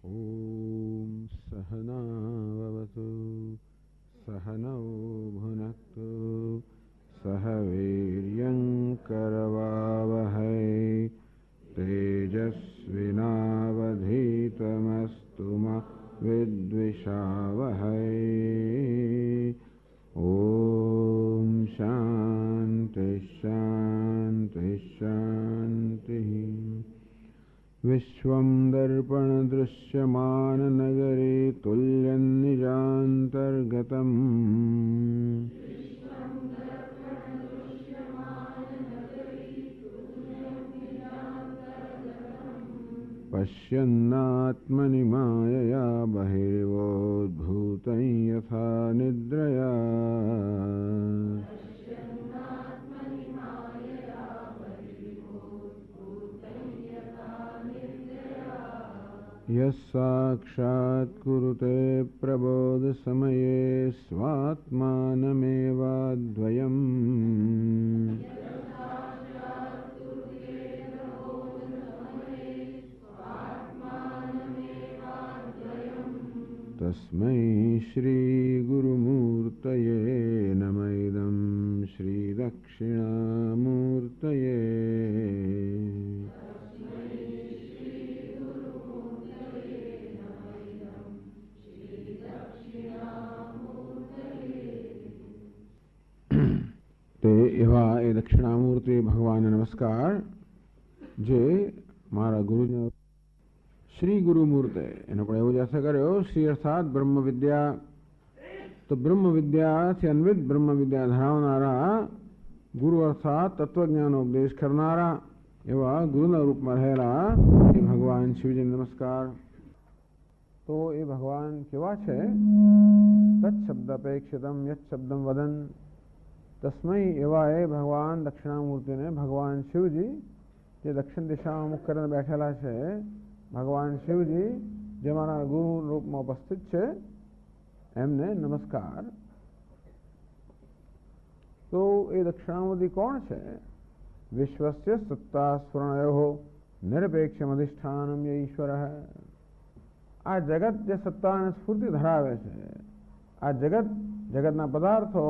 ॐ सहनावतु सहनौ भुनक्तु सह वीर्यङ्करवावहै तेजस्विनावधीतमस्तु मा विद्विषावहै। ॐ शान्ति शान्ति शान्तिः। विश्वं दर्पणदृश्यमाननगरे तुल्यं निजान्तर्गतम् पश्यन्नात्मनि मायया बहिर्वोद्भूतं यथा निद्रया। यस्साक्षात् कुरुते प्रबोधसमये स्वात्मानमेवाद्वयम् तस्मै श्रीगुरुमूर्तये नमः। इदं श्रीदक्षिणामूर्तये। તે એવા એ દક્ષિણામૂર્તિ ભગવાનને નમસ્કાર જે મારા ગુરુને શ્રી ગુરુમૂર્તે એનો પણ એવો જ અર્થ કર્યો। શ્રી અર્થાત બ્રહ્મ વિદ્યા, તો બ્રહ્મ વિદ્યાથી અન્વિત બ્રહ્મ વિદ્યા ધરાવનારા ગુરુ અર્થાત તત્વજ્ઞાનો ઉપદેશ કરનારા એવા ગુરુના રૂપમાં રહેલા એ ભગવાન શિવજીને નમસ્કાર। તો એ ભગવાન કેવા છે? તત્શબ્દ અપેક્ષિતમ યત શબ્દમ વદન। તસ્મૈ એવા એ ભગવાન દક્ષિણામૂર્તિને ભગવાન શિવજી જે દક્ષિણ દિશામાં મુખ કરીને બેઠેલા છે, ભગવાન શિવજી જે મારા ગુરુ રૂપમાં ઉપસ્થિત છે એમને નમસ્કાર। તો એ દક્ષિણામૂર્તિ કોણ છે? વિશ્વસ્ય સત્તા સ્ફુરણયો નિરપેક્ષમ અધિષ્ઠાનમ ય ઈશ્વર। આ જગત જે સત્તા અને સ્ફૂર્તિ ધરાવે છે, આ જગતના પદાર્થો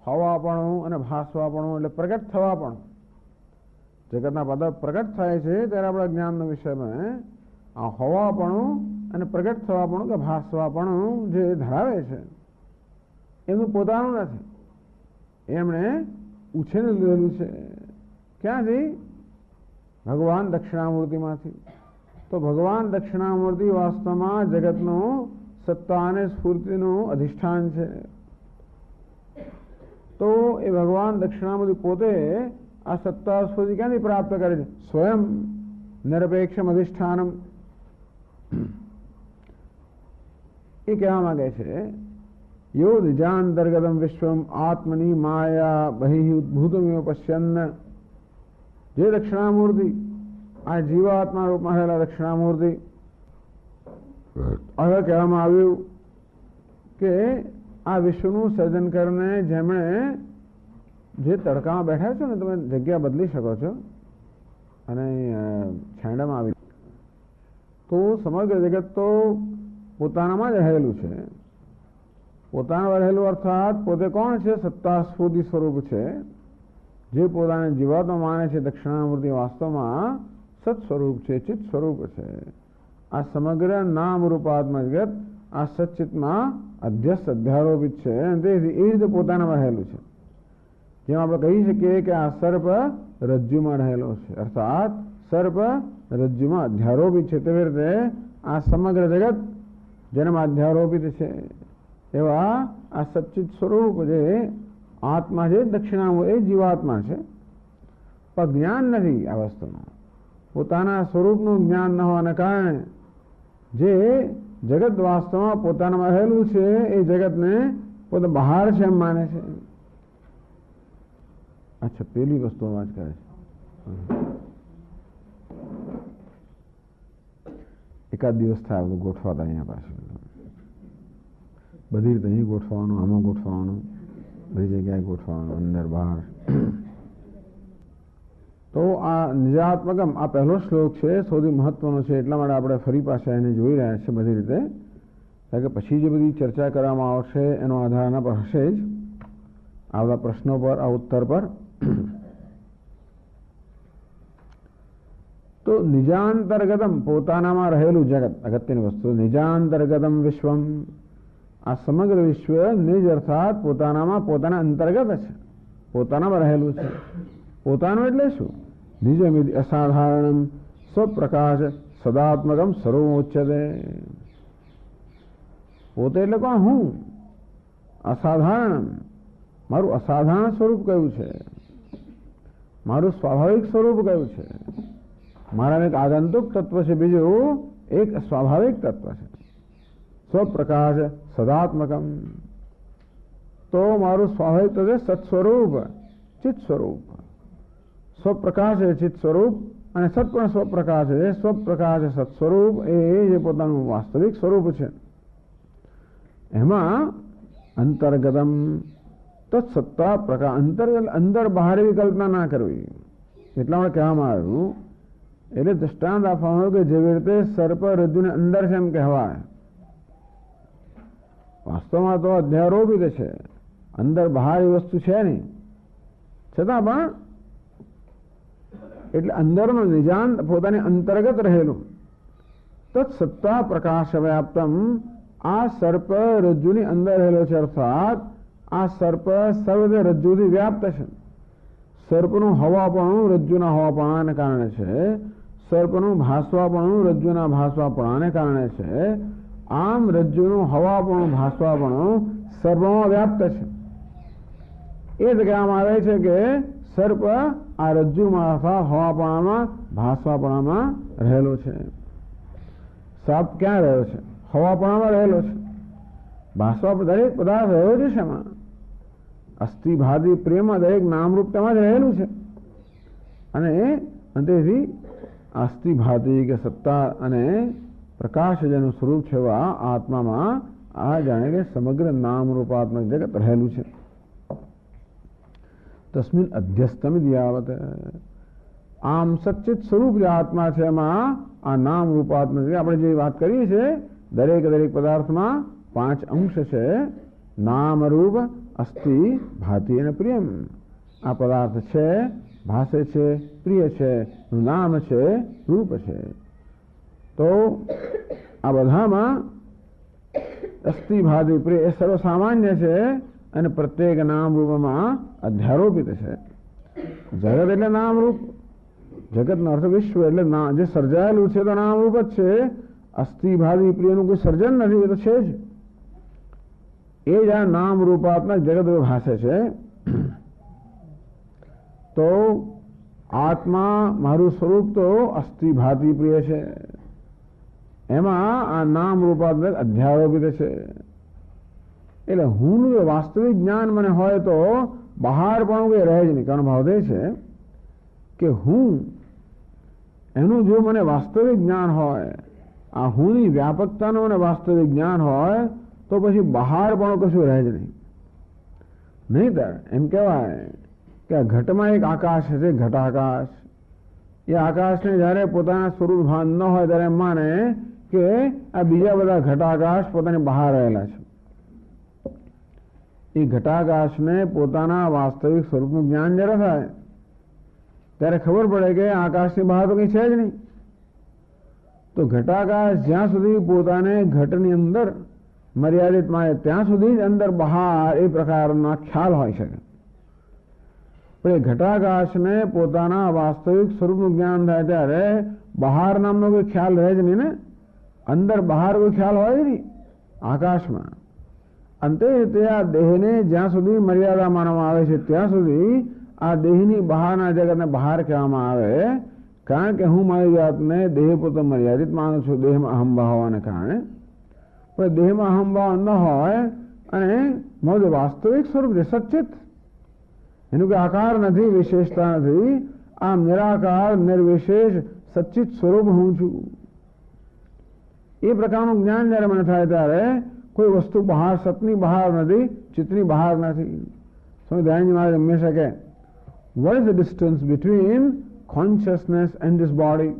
હોવાપણું અને ભાસવાપણું એટલે પ્રગટ થવાપણું, જગતના પદાર્થ પ્રગટ થાય છે ત્યારે આપણા જ્ઞાનના વિષયમાં આ હોવાપણું અને પ્રગટ થવાપણું કે ભાસવાપણું જે ધરાવે છે એમનું પોતાનું નથી, એમણે ઉછેરી લીધેલું છે। ક્યાંથી? ભગવાન દક્ષિણામૂર્તિમાંથી। તો ભગવાન દક્ષિણામૂર્તિ વાસ્તવમાં જગતનું સત્તા અને સ્ફૂર્તિનું અધિષ્ઠાન છે। તો એ ભગવાન દક્ષિણામૂર્તિ પોતે આ સત્તા સ્ફૂર્તિ ક્યાંથી પ્રાપ્ત કરે છે? સ્વયં નિરપેક્ષમ અધિષ્ઠાનમ। એ કહેવા માંગે છે યો નિજાંતર્ગતમ વિશ્વમ આત્મની માયા બહિ ઉદ્ભૂતમેવ પશ્યન્ન। જે દક્ષિણામૂર્તિ આ જીવાત્મા રૂપમાં રહેલા દક્ષિણામૂર્તિ, હવે કહેવામાં આવ્યું કે આ વિશ્વનું સર્જન કરીને જેમણે જે તડકામાં બેઠા છો ને, તમે જગ્યા બદલી શકો છો અને છાંયડામાં આવી, તો સમગ્ર જગત તો પોતાનામાં જ રહેલું છે। પોતાના રહેલું અર્થાત પોતે કોણ છે? સત્તા સ્ફૂર્તિ સ્વરૂપ છે, જે પોતાને જીવાત્મા માને છે। દક્ષિણામૂર્તિ વાસ્તવમાં સત સ્વરૂપ છે, ચિત્ત સ્વરૂપ છે। આ સમગ્ર નામ રૂપાત્મા જગત આ સચ્ચિતમાં અધ્યસ્ત અધ્યારોપિત છે અને તેથી એ રીતે પોતાનામાં રહેલું છે। જેમ આપણે કહી શકીએ કે આ સર્પ રજ્જુમાં રહેલો છે, અર્થાત સર્પ રજ્જુમાં અધ્યારોપિત છે, તેવી રીતે આ સમગ્ર જગત જેનામાં અધ્યારોપિત છે એવા આ સચ્ચિત સ્વરૂપ જે આત્મા છે દક્ષિણામૂર્તિ એ જીવાત્મા છે, પણ જ્ઞાન નથી આ વસ્તુનું। પોતાના સ્વરૂપનું જ્ઞાન ન હોવાના કારણે જે જગત વાસ્તવમાં પોતાનામાં રહેલું છે એ જગતને પોતે બહાર છે એમ માને છે। અચ્છા, પેલી વસ્તુ વાત કરે છે, એકાદ દિવસ થાય બધું ગોઠવાતા અહીંયા પાછું બધી રીતે અહીં ગોઠવાનું, આમાં ગોઠવાનું, બધી જગ્યાએ ગોઠવાનું, અંદર બહાર। તો આ નિજાત્મકમ આ પહેલો શ્લોક છે, સૌથી મહત્વનો છે, એટલા માટે આપણે ફરી પાછા એને જોઈ રહ્યા છીએ બધી રીતે, કારણ કે પછી જે બધી ચર્ચા કરવામાં આવશે એનો આધાર આના પર હશે જ, આ બધા પ્રશ્નો પર, આ ઉત્તર પર. તો નિજાંતર્ગતમ પોતાનામાં રહેલું જગત, અગત્યની વસ્તુ, નિજાંતર્ગતમ વિશ્વમ, આ સમગ્ર વિશ્વ નિજ અર્થાત પોતાનામાં, પોતાના અંતર્ગત છે, પોતાનામાં રહેલું છે. પોતાનું એટલે શું? નિજમિદ અસાધારણમ સ્વપ્રકાશ સદાત્મકમ સર્વોચ્યતે. પોતે એટલે કોણ? હું. અસાધારણમ, મારું અસાધારણ સ્વરૂપ કયું છે, મારું સ્વાભાવિક સ્વરૂપ કયું છે. મારા એક આગંતુક તત્વ છે, બીજું એક સ્વાભાવિક તત્વ છે. સ્વપ્રકાશ સદાત્મકમ, તો મારું સ્વાભાવિક તત્વ સત્સ્વરૂપ, ચિત્ત સ્વરૂપ. સ્વપ્રકાશ એ ચિત્ત સ્વરૂપ અને સત પણ સ્વપ્રકાશ છે. સ્વપ્રકાશ સત્સ્વરૂપ એ જે પોતાનું વાસ્તવિક સ્વરૂપ છે. એમાં અંતર્ગતમ તત્સત્તા પ્રકાશ, અંતર્ગત અંદર બહારની કલ્પના ના કરવી. એટલા માટે કહેવામાં આવ્યું, એટલે દૃષ્ટાંત આપવામાં આવ્યું કે જેવી રીતે સર્પ રજ્જુને અંદર છે એમ કહેવાય, વાસ્તવમાં તો અધ્યારોપિત છે, અંદર બહાર એ વસ્તુ છે નહીં, છતાં પણ એટલે અંદરનો નિજાંત પોતાની અંતર્ગત રહેલું તત્સત્તા પ્રકાશ વ્યાપ્તમ, આ સર્પ રજ્જુની અંદર રહેલો છે, અર્થાત આ સર્પ સર્વ રજ્જુથી વ્યાપ્ત છે. સર્પનું હવાપણું રજ્જુના હવાપણાને કારણે છે, સર્પનું ભાસવાપણું રજ્જુના ભાસવાપણાને કારણે છે. આમ રજ્જુનું હવાપણું ભાસવાપણું સર્પમાં વ્યાપ્ત છે. એ જ કહેવામાં આવે છે કે સર્પ આ રજ્જુમાં અથવા હવાપણામાં ભાસવાપણામાં રહેલો છે. સાપ ક્યાં રહ્યો છે? હવાપણામાં રહેલો છે. ભાસવા દરેક પદાર્થ રહ્યો છે શેમાં? અસ્થિ ભાદી પ્રેમમાં દરેક નામરૂપ તેમાં જ રહેલું છે. અને અંતેથી અસ્થિ ભાદી કે સત્તા અને પ્રકાશ જેનું સ્વરૂપ છે એવા આત્મામાં આ જાણે કે સમગ્ર નામરૂપાત્મક જગત રહેલું છે. તસ્મિન અધ્યસ્તમિદ યાવત, આમ સચ્ચિત સ્વરૂપ જે આત્મા છે એમાં આ નામ રૂપાત્મક આપણે જે વાત કરીએ છીએ, દરેક પદાર્થમાં 5 અંશ છે, નામ રૂપ અસ્થિ ભાતિ અને પ્રિયમ. આ પદાર્થ છે, ભાષે છે, પ્રિય છે, નામ છે, રૂપ છે. તો આ બધામાં અસ્થિ ભાતિ પ્રિય એ સર્વસામાન્ય છે અને પ્રત્યેક નામ રૂપમાં અધ્યારોપિત છે. જગત એટલે નામરૂપ, જગતનો અર્થ વિશ્વ એટલે જે સર્જાયેલું છે તો નામરૂપ જ છે. અસ્થિ ભાતિ પ્રિયનું કોઈ સર્જન નથી, એ તો છે જ. એ જ આ નામ રૂપાત્મક જગત ભાષે છે. તો આત્મા મારું સ્વરૂપ તો અસ્થિ ભાતિ પ્રિય છે, એમાં આ નામ રૂપાત્મક અધ્યારોપિત છે. એટલે હું વાસ્તવિક જ્ઞાન મને હોય તો બહાર પણ કંઈ રહે જ નહીં. કારણ ભાવ એ છે કે હું એનું જો મને વાસ્તવિક જ્ઞાન હોય, આ હુંની વ્યાપકતાનું મને વાસ્તવિક જ્ઞાન હોય તો પછી બહાર પણ કશું રહે જ નહીં. નહીંતર એમ કહેવાય કે આ ઘટમાં એક આકાશ છે, ઘટાકાશ. એ આકાશને જ્યારે પોતાના સ્વરૂપ ભાન ન હોય ત્યારે એમ માને કે આ બીજા બધા ઘટાકાશ પોતાની બહાર રહેલા છે. એ ઘટાકાશને પોતાના વાસ્તવિક સ્વરૂપનું જ્ઞાન જ્યારે થાય ત્યારે ખબર પડે કે આકાશની બહાર તો કંઈ છે જ નહીં. તો ઘટાકાશ જ્યાં સુધી પોતાને ઘટની અંદર મર્યાદિત માને ત્યાં સુધી જ અંદર બહાર એ પ્રકારના ખ્યાલ હોઈ શકે. પણ એ ઘટાકાશને પોતાના વાસ્તવિક સ્વરૂપનું જ્ઞાન થાય ત્યારે બહાર નામનો કોઈ ખ્યાલ રહે જ નહીં ને. અંદર બહાર કોઈ ખ્યાલ હોય જ નહીં આકાશમાં. અંતે તે આ દેહને જ્યાં સુધી મર્યાદા માનવામાં આવે છે ત્યાં સુધી આ દેહની બહારના જગતને બહાર કહેવામાં આવે. કારણ કે હું મારી જાતને દેહ પોતે મર્યાદિત માનું છું, દેહમાં અહંભાવ હોવાને કારણે. પણ દેહમાં અહંભાવ ન હોય અને મારું વાસ્તવિક સ્વરૂપ છે સચ્ચિત, એનું કોઈ આકાર નથી, વિશેષતા નથી. આમ નિરાકાર નિર્વિશેષ સચ્ચિત સ્વરૂપ હું છું. એ પ્રકારનું જ્ઞાન જ્યારે મને થાય ત્યારે કોઈ વસ્તુ બહાર, સતની બહાર નથી, ચિત્તની બહાર નથી. સ્વામી દયાનંદ મહારાજ હંમેશા કહે, what is the distance between consciousness and this body?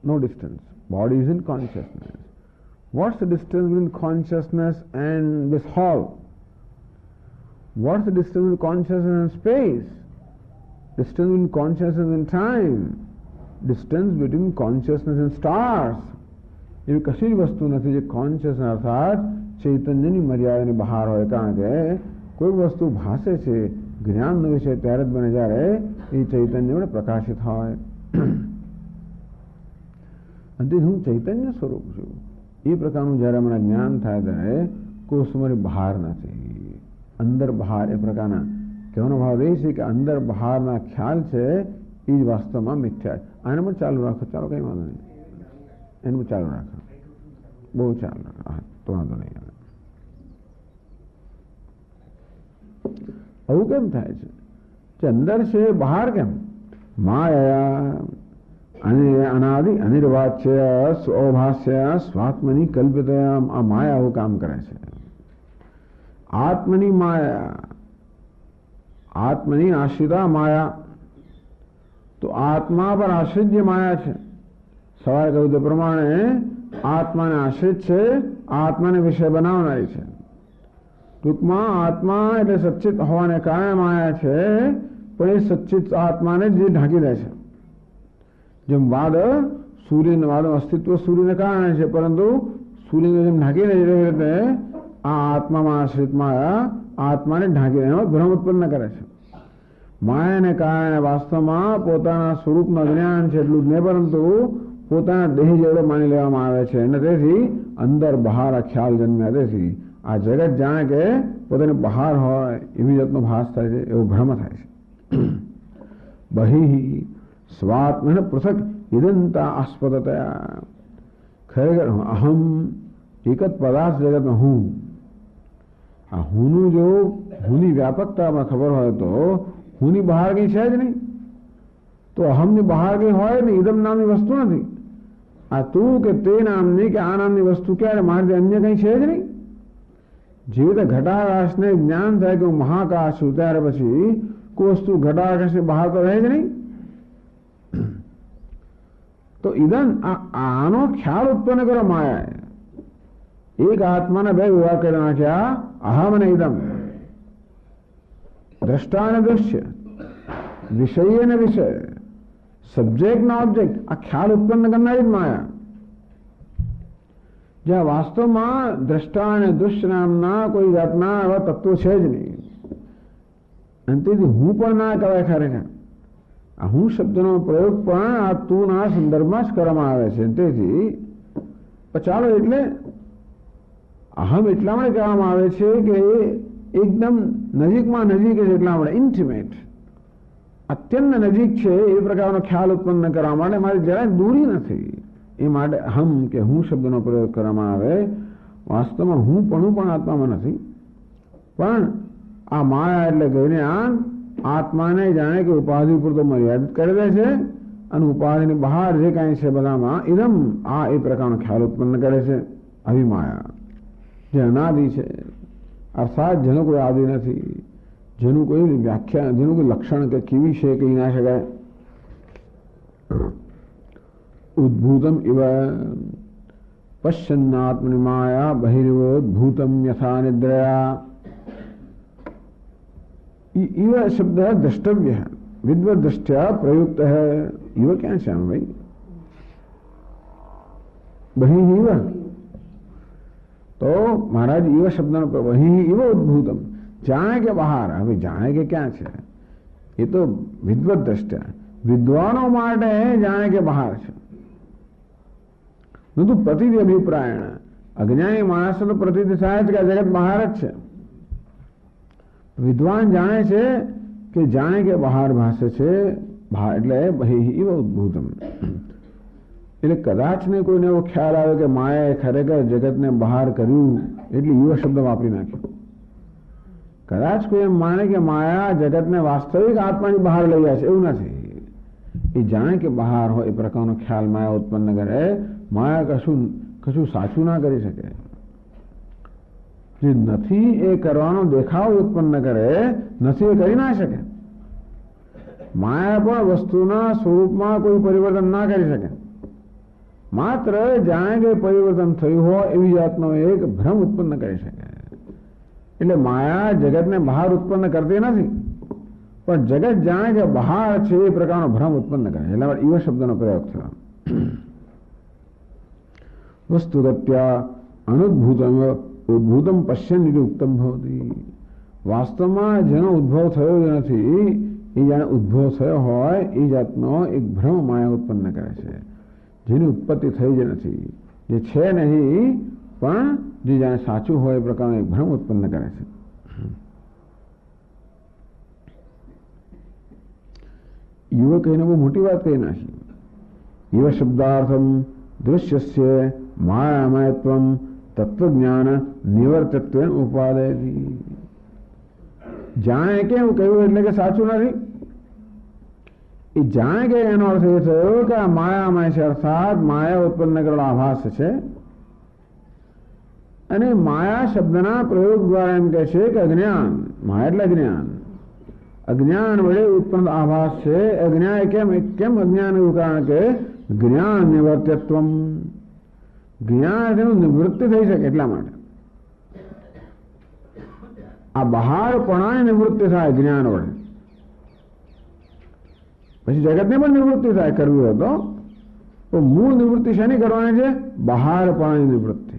No distance. Body is in consciousness. What's the distance between consciousness and this hall? What's the distance between consciousness and space? Distance between consciousness and time. Distance between consciousness and stars. એવી કશી જ વસ્તુ નથી જે consciousness અર્થાત ચૈતન્યની મર્યાદાની બહાર હોય. કારણ કે કોઈ વસ્તુ ભાસે છે જ્ઞાનનો વિષય ત્યારે જ બને જ્યારે એ ચૈતન્ય વડે પ્રકાશિત હોય. અને હું ચૈતન્ય સ્વરૂપ છું એ પ્રકારનું જ્યારે મને જ્ઞાન થાય ત્યારે કોષમારી બહાર નથી, અંદર બહાર એ પ્રકારના કહેવાનો ભાવ એ છે કે અંદર બહારના ખ્યાલ છે એ જ વાસ્તવમાં મિથ્યા. આને પણ ચાલુ રાખો, ચાલો કંઈ વાંધો નહીં, એનું ચાલુ રાખો, બહુ ચાલુ રાખો, તો વાંધો નહીં. આવું કેમ થાય છે કે અંદર છે બહાર કેમ? માયા અને અનાદિ અનિર્વાચ્ય સ્વભાસ્ય સ્વાત્મની કલ્પિતયા. આ માયા આવું કામ કરે છે. આત્મની માયા, આત્મની આશ્રિતા માયા. તો આત્મા પર આશ્રિત જે માયા છે, સવારે કહ્યું તે પ્રમાણે આત્માને આશ્રિત છે, આત્માને વિષય બનાવનારી છે. ટૂંકમાં આત્મા એટલે સચ્ચિત હોવાને કારણે માયા છે, પણ એ સચ્ચિત આત્માને જે ઢાંકી દે છે. જેમ વાદ, સૂર્યનું વાદનું અસ્તિત્વ સૂર્યને કારણે છે, પરંતુ સૂર્યને જેમ ઢાંકી દે એવી રીતે આ આત્મામાં આશ્રિત માયા આત્માને ઢાંકી દે, એમાં ભ્રમ ઉત્પન્ન કરે છે. માયાને કારણે વાસ્તવમાં પોતાના સ્વરૂપનું અજ્ઞાન છે એટલું જ નહીં, પરંતુ પોતાના દેહ જેવડો માની લેવામાં આવે છે. અને તેથી અંદર બહાર આ ખ્યાલ જન્મ્યા. તેથી આ જગત જાણે કે પોતાની બહાર હોય એવી જાતનો ભાસ થાય છે, એવો ભ્રમ થાય છે. બહિ સ્વાત્મન પૃથક ઇદંતા આસ્પદતયા. ખરેખર અહમ એક જ પદાર્થ જગતમાં હું. આ હુંનું જો હુંની વ્યાપકતામાં ખબર હોય તો હુંની બહાર કંઈ છે જ નહીં. તો અહમની બહાર કંઈ હોય ને, ઇદમ નામની વસ્તુ નથી. આ તું કે તે નામની કે આ નામની વસ્તુ ક્યારે મારે અન્ય કંઈ છે જ નહીં. જેવી રીતે ઘટાકાશને જ્ઞાન થાય કે હું મહાકાશ છું, ત્યારે પછી કોઈ વસ્તુ ઘટાકાશની બહાર તો રહે જ નહીં. તો ઇદન આનો ખ્યાલ ઉત્પન્ન કરો માયાએ. એક આત્માના બે વિભાગ કરી નાખ્યા, અહમ અને ઇદમ. દ્રષ્ટા અને દ્રશ્ય, વિષય અને વિષય, સબ્જેક્ટ ને ઓબ્જેક્ટ. આ ખ્યાલ ઉત્પન્ન કરનારી જ માયા. જ્યાં વાસ્તવમાં દ્રષ્ટા અને દૃશ્ય નામના કોઈ જાતના એવા તત્વો છે જ નહીં. અને તેથી હું પણ ના કહેવાય. ખરેખર આ હું શબ્દનો પ્રયોગ પણ આ તું ના સંદર્ભમાં જ કરવામાં આવે છે. તેથી ચાલો, એટલે અહમ એટલા માટે કહેવામાં આવે છે કે એકદમ નજીકમાં નજીક છે, એટલા માટે ઇન્ટિમેટ, અત્યંત નજીક છે એ પ્રકારનો ખ્યાલ ઉત્પન્ન કરવા માટે મારી જરાય દૂરી નથી. એ માટે અહમ કે હું શબ્દનો પ્રયોગ કરવામાં આવે. વાસ્તવમાં હું પણ આત્મામાં નથી, પણ આ માયા એટલે જ્ઞાન આત્માને જાણે કે ઉપાધિ પૂરતો મર્યાદિત કરી દે છે, અને ઉપાધિની બહાર જે કાંઈ છે બધામાં ઇદમ આ એ પ્રકારનો ખ્યાલ ઉત્પન્ન કરે છે. આવી માયા જે અનાદિ છે, અર્થાત જેનો કોઈ આદિ નથી, જેનું કોઈ વ્યાખ્યા, જેનું કોઈ લક્ષણ કે કેવી છે કહી ના શકાય. ઉદ્ભૂતમ ઇવ પશ્યન્નાત્મનિ માયા બહિર્વોદ્ભૂતમ યથા નિદ્રયા. इव शब्द है द्रष्टव्य है, विद्वत दृष्टया प्रयुक्त है. इव क्या છે આમ ભાઈ? બહિ ઇવ. તો મહારાજ ઇવ શબ્દનો બહિ ઇવ ઉદ્ભૂતમ, જાણે કે બહાર. હવે જાણે કે ક્યાં છે એ તો વિદ્વત દ્રષ્ટયા, વિદ્વાનો માટે જાણે કે બહાર છે. ન તો પ્રતિનિધિ અભિપ્રાયણ, અજ્ઞાની માણસ તો પ્રતિનિધિ થાય જ કે આ જગત બહાર જ છે. વિદ્વાન જાણે છે કે જાણે કે બહાર ભાષે છે, એટલે બહિ ઇવ ઉદ્ભૂતમ. એટલે કદાચ ને કોઈને એવો ખ્યાલ આવે કે માયાએ ખરેખર જગતને બહાર કર્યું એટલે ઇવ શબ્દ વાપરી નાખ્યો. કદાચ કોઈ એમ માને કે માયા જગતને વાસ્તવિક આત્માની બહાર લઈ જાય છે, એવું નથી. એ જાણે કે બહાર હોય એ પ્રકારનો ખ્યાલ માયા ઉત્પન્ન કરે. માયા કશું સાચું ના કરી શકે. જે નથી એ કરવાનો દેખાવ ઉત્પન્ન કરે, નથી એ કરી ના શકે. માયા પણ વસ્તુના સ્વરૂપમાં કોઈ પરિવર્તન ના કરી શકે. માત્ર જાણે કે પરિવર્તન થયું હોય એવી જાતનો એક ભ્રમ ઉત્પન્ન કરી શકે. એટલે માયા જગતને બહાર ઉત્પન્ન કરતી નથી, પણ જગત જાણે કે બહાર છે એ પ્રકારનો ભ્રમ ઉત્પન્ન કરે. એટલા માટે એવા શબ્દનો પ્રયોગ થયો. વસ્તુગત્યા ઉદ્ભૂતમ પશ્યન ઉત્તમ ભવતી. વાસ્તવમાં જેનો ઉદ્ભવ થયો જ નથી એ જાણે ઉદ્ભવ થયો હોય એ જાતનો એક ભ્રમ માયા ઉત્પન્ન કરે છે, જેની ઉત્પત્તિ થઈ જ નથી, જે છે નહીં પણ જે જાણે સાચું હોય એ પ્રકારનો એક ભ્રમ ઉત્પન્ન કરે છે. યુવક કહીને બહુ મોટી વાત કહી નાખી. યુવ શબ્દાર્થમ દૃશ્યસ્ય માયામયત્વમ તત્વજ્ઞાન નિવર્તત્વ ઉપાદેતી. જાણે કે હું કહ્યું એટલે કે સાચું નથી. એ જાણે કે એનો અર્થ એ થયો કે આ માયામય છે, અર્થાત માયા ઉત્પન્ન કરેલો આભાસ છે. અને માયા શબ્દના પ્રયોગ દ્વારા એમ કહે છે કે અજ્ઞાન, માયા એટલે અજ્ઞાન, અજ્ઞાન વડે ઉત્પન્ન આભાસ છે. અજ્ઞાન કેમ અજ્ઞાન એવું? કારણ કે જ્ઞાન નિવર્તત્વમ, જ્ઞાન તેનું નિવૃત્તિ થઈ શકે એટલા માટે. આ બહારપણાની નિવૃત્તિ થાય જ્ઞાન વડે. પછી જગતને પણ નિવૃત્તિ થાય કરવી હોય તો મૂળ નિવૃત્તિ શેની કરવાની છે? બહારપણાની નિવૃત્તિ.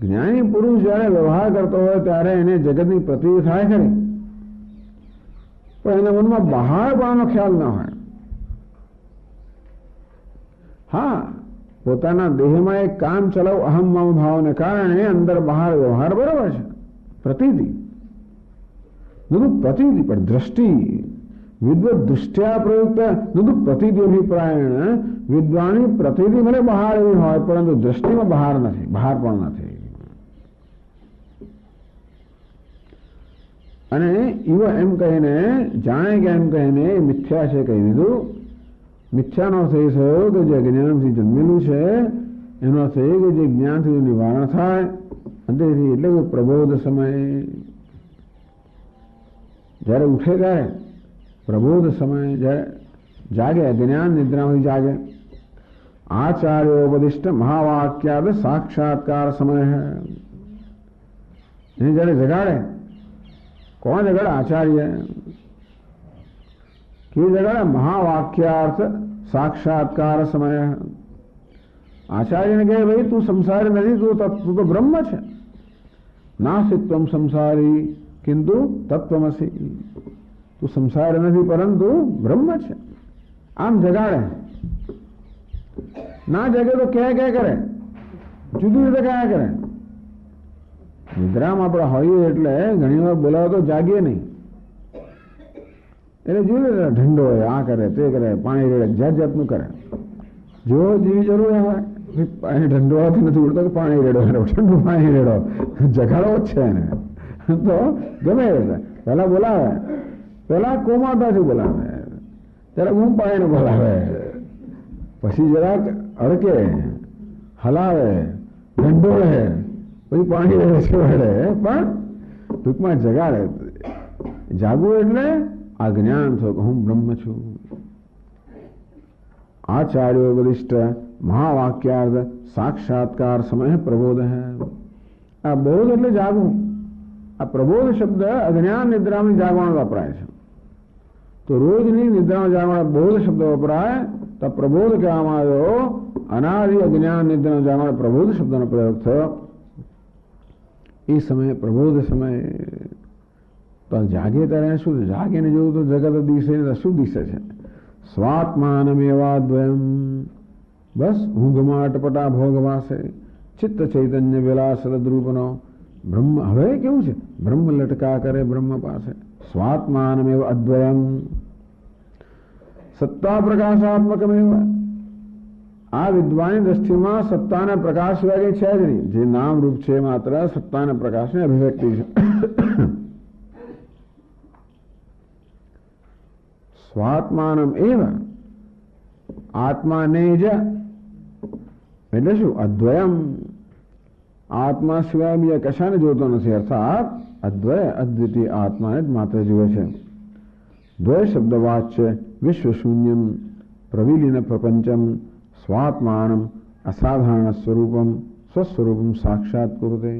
જ્ઞાની પુરુષ જયારે વ્યવહાર કરતો હોય ત્યારે એને જગતની પ્રતીતિ થાય ખરી, પણ એના મનમાં બહારપણાનો ખ્યાલ ના હોય. હા, પોતાના દેહમાં એક કામ ચલાવ અહમ મમ ભાવને કારણે અંદર બહાર વ્યવહાર બરાબર છે, પ્રતીતિ નદુ પ્રતીતિ, પણ દ્રષ્ટિ વિદ્વત દૃષ્ટ્યા પ્રયુક્ત નદુ પ્રતીતિ અભિપ્રાયણ. વિદ્વાની પ્રતીતિ મને બહાર એવી હોય પરંતુ દ્રષ્ટિમાં બહાર નથી, બહાર પણ નથી. અને એવા એમ કહીને જાણે કે એમ કહીને મિથ્યા છે કહી દીધું. મિથ્યાનો અર્થ એ થયો કે જે જ્ઞાનથી જન્મેલું છે એનો અર્થ એ કે જે જ્ઞાનથી નિવારણ થાય અંતેથી, એટલે કે પ્રબોધ સમયે જ્યારે ઉઠે ત્યારે, પ્રબોધ સમયે જ્યારે જાગે, જ્ઞાન નિદ્રામાંથી જાગે. આચાર્યોપદિષ્ટ મહાવાક્યાદ સાક્ષાત્કાર સમય એને જ્યારે જગાડે, કોણ જગાડે? આચાર્ય. કે જગાડે? મહાવાક્યાર્થ સાક્ષાત્કાર સમય. આચાર્યને કહે ભાઈ તું સંસારી નથી, તું તો બ્રહ્મ છે. નાસિત્વમ સંસારી કિંતુ તત્વમસી. તું સંસાર નથી પરંતુ બ્રહ્મ છે. આમ જગાડે. ના જગે તો ક્યાં કરે, જુદી રીતે કયા કરે. નિદ્રામાં આપણે હોઈએ એટલે ઘણી વાર બોલાવો તો જાગીએ નહીં, એટલે જોઈએ ઢંડો હોય, આ કરે તે કરે, પાણી રેડે, જાત જાતનું કરે. જો જેવી જરૂર હોય એને ઢંડો હોવાથી નથી ઉડતો કે પાણી રેડો, ઠંડુ પાણી રેડો, જગાડવો જ છે એને તો ગમે રીતે. પેલા બોલાવે, પેલા કોમાતાથી બોલાવે, ત્યારે હું પાણીને બોલાવે, પછી જરાક અડકે, હલાવે, ઢંડોળે, પછી પાણી રેડે છે વળે, પણ ટૂંકમાં જગાડે. જાગવું એટલે આ જ્ઞાન થયું કે હું બ્રહ્મ છું. આચાર્યો વરિષ્ઠ મહાવાક્યાર્થ સાક્ષાત્કાર સમય પ્રબોધ હૈ. આ બોધ એટલે જાગવું. આ પ્રબોધ શબ્દ અજ્ઞાન નિદ્રામાં જાગવાનો વપરાય છે. તો રોજની નિદ્રામાં જાગવાનો બોધ શબ્દ વપરાય તો પ્રબોધ કહેવામાં આવ્યો. અનાદિ અજ્ઞાન નિદ્રામાં જાગવાનો પ્રબોધ શબ્દનો પ્રયોગ થયો. એ સમયે પ્રબોધ સમયે તો જાગે ત્યારે શું? જાગીને જોવું તો જગત દિશે શું દિશે છે? સ્વાત્માનમેવાદ્વયમ. બસ ઊંઘમાં અટપટા ભોગવાસે ચિત્ત ચૈતન્ય વિલાસદ્રૂપનો બ્રહ્મ. હવે કેવું છે? બ્રહ્મ લટકા કરે બ્રહ્મ પાસે. સ્વાત્માનમેવ અદ્વયમ સત્તા પ્રકાશાત્મકમેવ. આ વિદ્વાની દ્રષ્ટિમાં સત્તાના પ્રકાશ સિવાય કંઈ છે જ નહીં. જે નામ રૂપ છે માત્ર સત્તાના પ્રકાશની અભિવ્યક્તિ છે. સ્વાત્માનમ એવ આત્માને જ એટલે શું? અદ્વયમ. આત્મા સિવાય બીજા કશાને જોતો નથી, અર્થાત અદ્વય અદ્વિતીય આત્માને જ માત્ર જુએ છે. દ્વય શબ્દ વાચ્ય વિશ્વશૂન્યમ પ્રવિલીન પ્રપંચમ સ્વાત્માનમ અસાધારણ સ્વરૂપમ સ્વસ્વરૂપમ સાક્ષાત કુરુતે.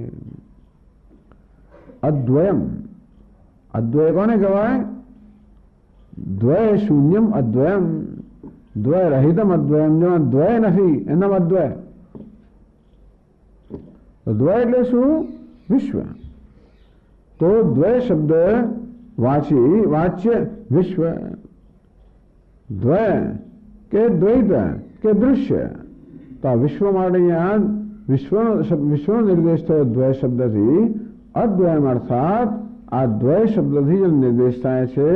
અદ્વયમ, અદ્વય કોને કહેવાય? દ્વય શૂન્યમ અદ્વયમ, દ્વય રહિતમ અદ્વયમ. જેમાં દ્વય નથી એનામ અદ્વય. દ્વય એટલે શું? વિશ્વ. તો દ્વય શબ્દ વાચ્ય વિશ્વ. દ્વય કે દ્વૈત કે દૃશ્ય. તો આ વિશ્વ માટે અહીંયા વિશ્વનો નિર્દેશ થયો દ્વય શબ્દથી. અદ્વયમ અર્થાત આ દ્વય શબ્દથી જે નિર્દેશ થાય છે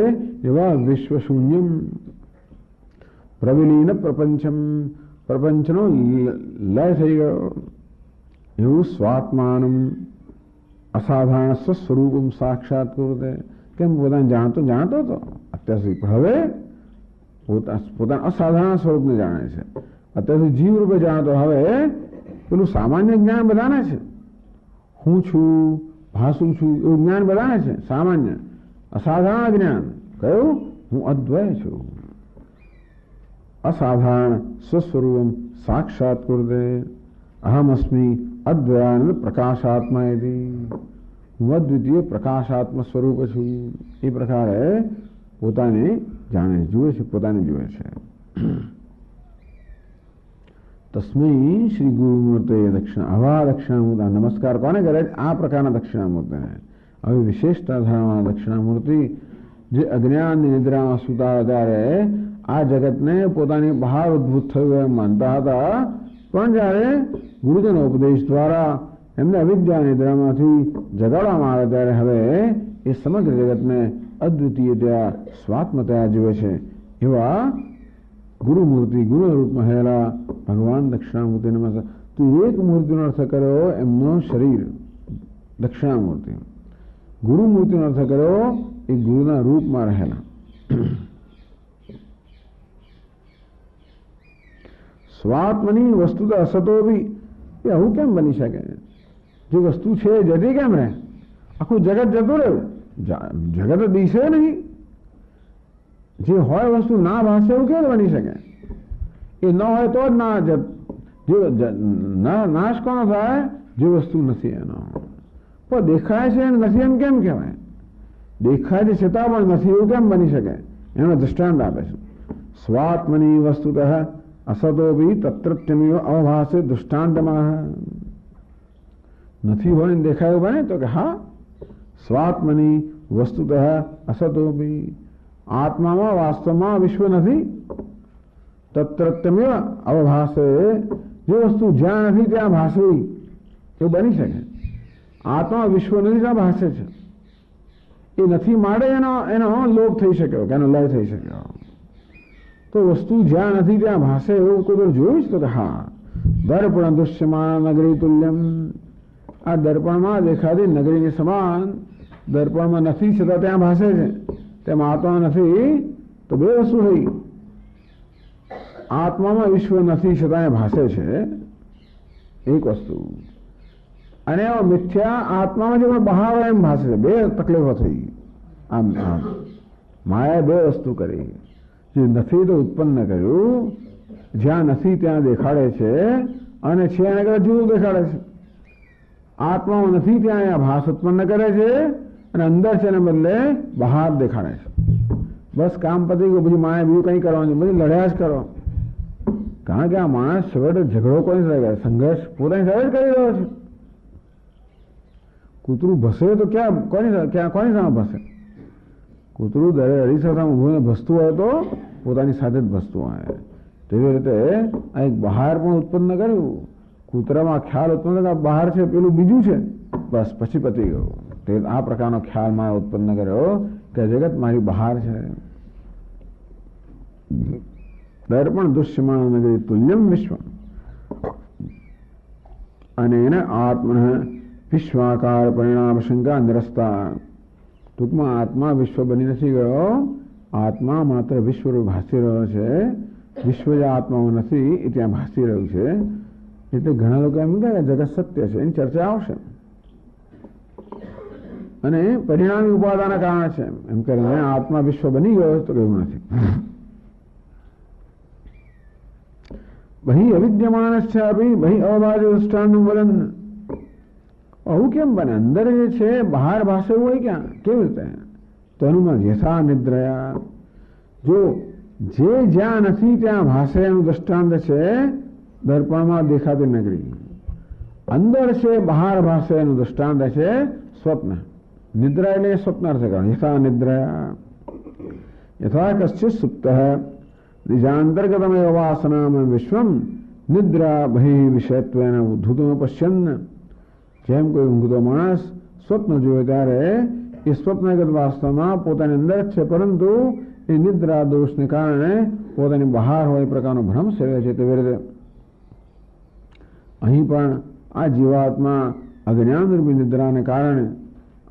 એવા વિશ્વ શૂન્યમ પ્રવિલીન પ્રપંચમ, પ્રપંચનો લય થઈ ગયો એવું સ્વાત્માનમ અસાધારણ સ્વસ્વરૂપમ સાક્ષાત કુરુતે. કેમ? પોતાને જાણતો હતો અત્યાર સુધી, પણ હવે પોતાના અસાધારણ સ્વરૂપને જાણે છે. અત્યાર સુધી જીવ રૂપે જાણતો, હવે પેલું સામાન્ય જ્ઞાન બધાને છે. હું છું, ભાસું છું એવું જ્ઞાન બધાને છે સામાન્ય. અસાધારણ જ્ઞાન કયું? હું અદ્વય છું. અસાધારણ સ્વસ્વરૂપમ સાક્ષાત કુરુતે. અહમ અસ્મિ અદ્વયાનંદ પ્રકાશાત્મા એતિ. હું અદ્વિતીય પ્રકાશાત્મ સ્વરૂપ છું. એ પ્રકારે પોતાને જાણે, જુએ છે, પોતાને જુએ છે. તસ્મૈ શ્રી ગુરુમૂર્તે દક્ષિણા. આવા દક્ષિણામૂર્તિ નમસ્કાર કોને કરે? આ પ્રકારના દક્ષિણામૂર્તિને. હવે વિશેષતા ધરાવવાના દક્ષિણામૂર્તિ જે અજ્ઞાનની નિદ્રામાં સૂતા ત્યારે આ જગતને પોતાની બહાર ઉદ્ભૂત થયું એમ માનતા હતા, પણ જ્યારે ગુરુજનો ઉપદેશ દ્વારા એમને અવિદ્યા નિદ્રામાંથી જગાડવામાં આવે ત્યારે હવે એ સમગ્ર જગતને અદ્વિતીયતયા સ્વાત્મતયા જીવે છે. એવા ગુરુમૂર્તિ, ગુરુરૂપમાં રહેલા ભગવાન દક્ષિણામૂર્તિ નમસ્કાર. તો એક મૂર્તિનો અર્થ કર્યો એમનો શરીર દક્ષિણામૂર્તિ. ગુરુમૂર્તિનો અર્થ કર્યો એ ગુરુના રૂપમાં રહેલા. સ્વાત્મની વસ્તુ તો અસતો બી. એ આવું કેમ બની શકે? જે વસ્તુ છે જતી કેમ રહે? આખું જગત જતું રહ્યું, જગત દિશે નહીં. જે હોય વસ્તુ ના ભાષે એવું કેમ બની શકે? એ ન હોય તો જ નાશ કોનો થાય? જે વસ્તુ નથી એનો. પણ દેખાય છે નથી એમ કેમ કહેવાય? દેખાય છે છતાં પણ નથી એવું કેમ બની શકે? એનો દૃષ્ટાંત આપે છે. સ્વાત્મની વસ્તુતઃ અસતો બી તત્રત્યમેવ અવભાસે દૃષ્ટાંતમાં. નથી હોય ને દેખાય એવું બને? તો કે હા, સ્વાત્મની વસ્તુતઃ અસતો બી. આત્મામાં વાસ્તવમાં વિશ્વ નથી. તત્રત્યમેવ અવભાસે. જે વસ્તુ જ્યાં નથી ત્યાં ભાસવી એવું બની શકે? આત્મા વિશ્વ નથી ત્યાં ભાસે છે. એ નથી માટે એનો લોપ થઈ શક્યો કે એનો લય થઈ શક્યો. તો વસ્તુ જ્યાં નથી ત્યાં ભાસે એવું કોઈ જોયું છે? તો કે હા, દર્પણ દૃશ્યમાન નગરી તુલ્યમ. આ દર્પણમાં દેખાતી નગરીની સમાન. દર્પણમાં નથી છતાં ત્યાં ભાસે છે. તેમાં આત્મા નથી તો બે વસ્તુ થઈ. આત્મામાં વિશ્વ નથી છતાં ભાસે છે એક વસ્તુ, અને મિથ્યા આત્મામાં જે બહાર એમ ભાસે છે. બે તકલીફો થઈ. આમ માયાએ બે વસ્તુ કરી. જે નથી તો ઉત્પન્ન કર્યું, જ્યાં નથી ત્યાં દેખાડે છે, અને છે એને કરતા જુદું દેખાડે છે. આત્મામાં નથી ત્યાં અહીંયા ભાસ ઉત્પન્ન કરે છે, અને અંદર છે એને બદલે બહાર દેખાડે છે. બસ કામ પતી ગયું. પછી માયા બીજું કંઈ કરવાનું, બધી લડ્યા જ કરો. કારણ કે આ માણસ છેવટે ઝઘડો કોની સાથે કરે? સંઘર્ષ પોતાની સાથે જ કરી રહ્યો છે. કૂતરું ભસે તો કોની સામે ભસે? કૂતરું દરે અરીસા સામે ઊભું ભસતું હોય તો પોતાની સાથે જ ભસતું હોય. તેવી રીતે આ એક બહાર પણ ઉત્પન્ન કર્યું. કૂતરામાં ખ્યાલ ઉત્પન્ન થતા બહાર છે પેલું બીજું છે, બસ પછી પતી ગયું. તે આ પ્રકારનો ખ્યાલ મારે ઉત્પન્ન કર્યો કે જગત મારી બહાર છે. દર્પણ દૃશ્યમાન નગરી તુલ્યમ વિશ્વ. અને એને આત્મન વિશ્વાકાર પરિણામ શંકા નિરસ્તા. ટૂંકમાં આત્મા વિશ્વ બની નથી ગયો. આત્મા માત્ર વિશ્વરૂપ ભાસી રહ્યો છે. વિશ્વ જે આત્મામાં નથી એ ત્યાં ભાસી રહ્યું છે. એટલે ઘણા લોકો એમ કહે જગત સત્ય છે, એની ચર્ચા આવશે. અને પરિણામી ઉપાદાના કારણે છે એમ કરીને આત્મા વિશ્વ બની ગયો તો એવું નથી. બહી અવિદ્યમાન બહી અવાજ્ય દૃષ્ટાંત વલન. આવું કેમ બને? અંદર જે છે બહાર ભાષે હોય ક્યાં? કેવી રીતે? તો એનું યથા નિદ્રયા. જો જે જ્યાં નથી ત્યાં ભાષે એનું દ્રષ્ટાંત છે દર્પણમાં દેખાતી નગરી. અંદર છે બહાર ભાષે એનું દ્રષ્ટાંત છે સ્વપ્ન. નિદ્રા એટલે સ્વપ્ન અર્થ કરે. યથા નિદ્રયા યથા કશ્ચિત સુપ્ત નિજાંતર્ગતમેવ વાસનામ વિશ્વમ નિદ્રા બહિ વિષયત્વેન ઉદ્ધૂતમ પશ્યન. જેમ કોઈ ઊંઘતો માણસ સ્વપ્ન જોવે ત્યારે એ સ્વપ્નગત વાસ્તવમાં પોતાની અંદર જ છે, પરંતુ એ નિદ્રા દોષને કારણે પોતાની બહાર હોય એ પ્રકારનો ભ્રમ સેવે છે. તેવી રીતે અહીં પણ આ જીવાત્મા અજ્ઞાનરૂપી નિદ્રાને કારણે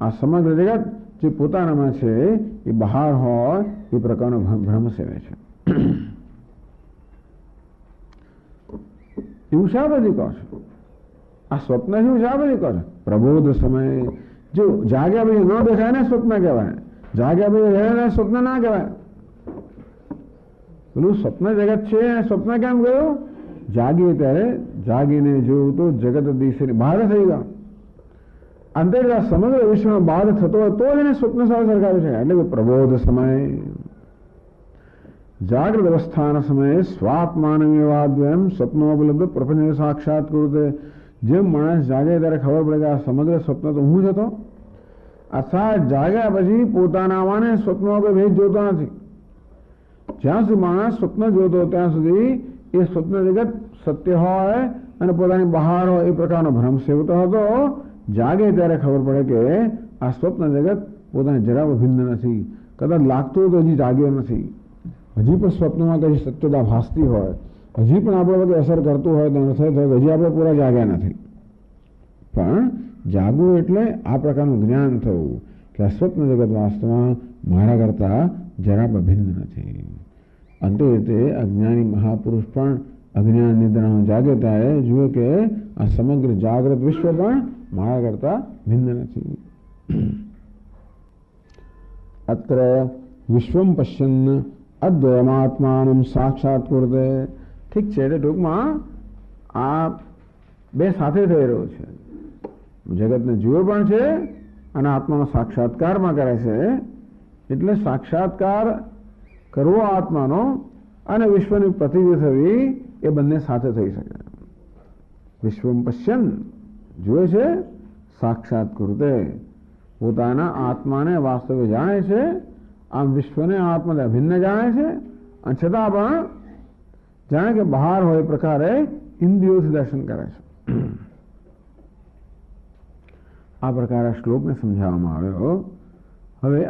આ સમગ્ર જગત જે પોતાનામાં છે એ બહાર હોય એ પ્રકારનો ભ્રમ સેવે છે. એવું શા બધી કહો છો? આ સ્વપ્ન શું શા બધી કહો છો? પ્રબોધ સમયે જો જાગ્યા પછી ન દેખાય ને સ્વપ્ન કહેવાય, જાગ્યા પછી રહે ને સ્વપ્ન ના કહેવાય. પેલું સ્વપ્ન જગત છે, સ્વપ્ન કેમ ગયું? જાગીએ ત્યારે જાગીને જોયું તો જગત દિશે બહાર થઈ ગયા. અંતર સમગ્ર વિશ્વમાં બાદ થતો હોય તો એને સ્વપ્ન સાથે સરખાવી શકાય. એટલે કે પ્રબોધ સમય જાગ્રત અવસ્થાના સમયે સ્વાત્માનમેવાદ્વયમ સ્વપ્નોપલબ્ધ પ્રપંચ સાક્ષાત કૃતે. જેમ માણસ જાગે ત્યારે ખબર પડે કે આ સમગ્ર સ્વપ્ન તો હું જ હતો, અર્થાત જાગ્યા પછી પોતાનામાં સ્વપ્નમાં કોઈ ભેદ જોતો નથી. જ્યાં સુધી માણસ સ્વપ્ન જોતો ત્યાં સુધી એ સ્વપ્ન જગત સત્ય હોય અને પોતાની બહાર હોય એ પ્રકારનો ભ્રમ સેવતો હતો. જાગે ત્યારે ખબર પડે કે આ સ્વપ્ન જગત પોતાને જરા ભિન્ન નથી. કદાચ લાગતું તો હજી જાગ્યો નથી, હજી પણ સ્વપ્નમાં કઈ સત્યતા ભાસતી હોય, હજી પણ આપણે બધું અસર કરતું હોય તો નથી થયું, હજી આપણે પૂરા જાગ્યા નથી. પણ જાગવું એટલે આ પ્રકારનું જ્ઞાન થવું કે આ સ્વપ્ન જગત વાસ્તવમાં મારા કરતા જરા પણ ભિન્ન નથી. અંતે રીતે અજ્ઞાની મહાપુરુષ પણ અજ્ઞાન નિદ્રામાં જાગે ત્યારે જુએ કે આ સમગ્ર જાગ્રત વિશ્વ પણ મારા કરતા ભિન્ન નથી. અત્ર વિશ્વમ પશ્યન અદ્વયમાત્માનમ સાક્ષાત કુર્તે. ઠીક છે, એટલે ટૂંકમાં આ બે સાથે થઈ રહ્યું છે. જગતને જુએ પણ છે અને આત્માનો સાક્ષાત્કારમાં કરે છે. એટલે સાક્ષાત્કાર કરવો આત્માનો અને વિશ્વની પ્રતિનિધિ થવી એ બંને સાથે થઈ શકે. વિશ્વમ પશ્યન જુએ છે, સાક્ષાત કૃતે પોતાના આત્માને વાસ્તવે જાણે છે, આમ વિશ્વને આત્માને અભિન્ન જાણે છે, અને છતાં પણ જાણે કે બહાર હોય એ પ્રકારે ઇન્દ્રિયોથી દર્શન કરે છે. આ પ્રકારે શ્લોકને સમજાવવામાં આવ્યો. હવે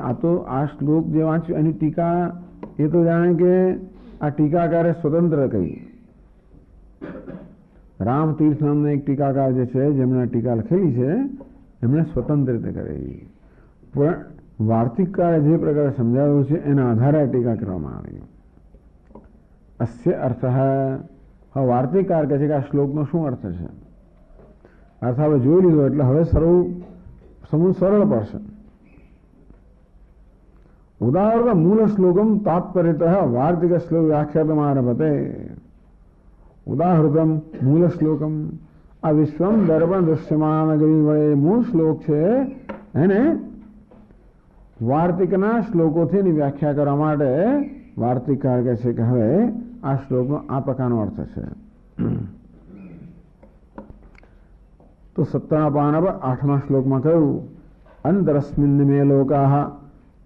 આ શ્લોક જે વાંચ્યું એની ટીકા એ તો જાણે કે આ ટીકાકારે સ્વતંત્ર કહી. રામતીર્થ નામના એક ટીકાકાર જે છે જેમણે ટીકા લખેલી છે એમણે સ્વતંત્ર રીતે કરી. પણ વાર્તિકકારે જે પ્રકારે સમજાવ્યું છે એના આધારે ટીકા કરવામાં આવી. અસ્ય અર્થ. હવે વાર્તિકકાર કહે છે કે આ શ્લોકનો શું અર્થ છે? અર્થ હવે જોઈ લીધો એટલે હવે સમૂહ સરળ પડશે. ઉદાહરણ મૂળ શ્લોકમ તાત્પર્યત વાર્તિક શ્લોક વ્યાખ્યાતમારભતે. ઉદાહૃતમ મૂળ શ્લોકમ. આ વિશ્વમ દર્પણ દૃશ્યમાન નગરી વડે મૂળ શ્લોક છે એને વાર્તિકના શ્લોકોથી એની વ્યાખ્યા કરવા માટે વાર્તિકકાર કહે છે કે હવે આ શ્લોકનો આ પ્રકારનો અર્થ છે. તો 17 પાના પર 8મા શ્લોકમાં કહ્યું અંતરસ્મિન્ન મે લોકાહ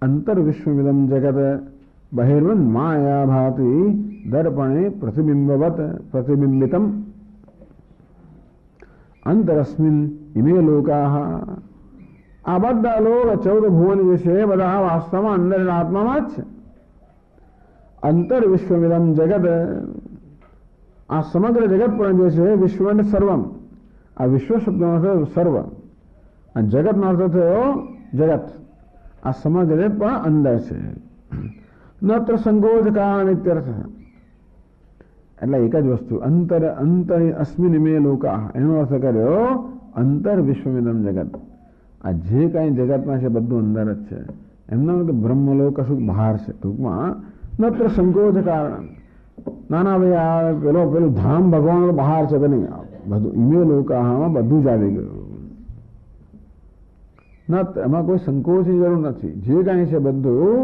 અંતર વિશ્વમિદમ જગત બહિર્વન માયા ભાતિ દર્પણે પ્રતિબિંબિતમ. અંતરસ્મિન ઇમે લોકાહ. આ બધા લોક 14 ભુવન જે છે બધા વાસ્તવમાં અંદર આત્મામાં જ છે. અંતર વિશ્વમિદમ જગત. આ સમગ્ર જગત પણ જે છે વિશ્વ સર્વમ. આ વિશ્વ શબ્દનો અર્થ સર્વ અને જગતનો અર્થ થયો જગત. આ સમગ્ર જગત પણ અંદર છે. નત્ર સંકોચ કારણ ઇત્યર્થ. એટલે એક જ વસ્તુ અંતર અસ્મિન મે લોકા એનો અર્થ કર્યો અંતર વિશ્વમિદમ જગત. આ જે કાંઈ જગતમાં છે બધું અંદર જ છે. એમના કે બ્રહ્મલોક કશું બહાર છે. ટૂંકમાં નત્ર સંકોચ કારણ ના ભાઈ આ પેલું ધામ ભગવાન બહાર છે કે નહીં, બધું ઇમે લોકામાં બધું જ આવી ગયું. એમાં કોઈ સંકોચની જરૂર નથી. જે કાંઈ છે બધું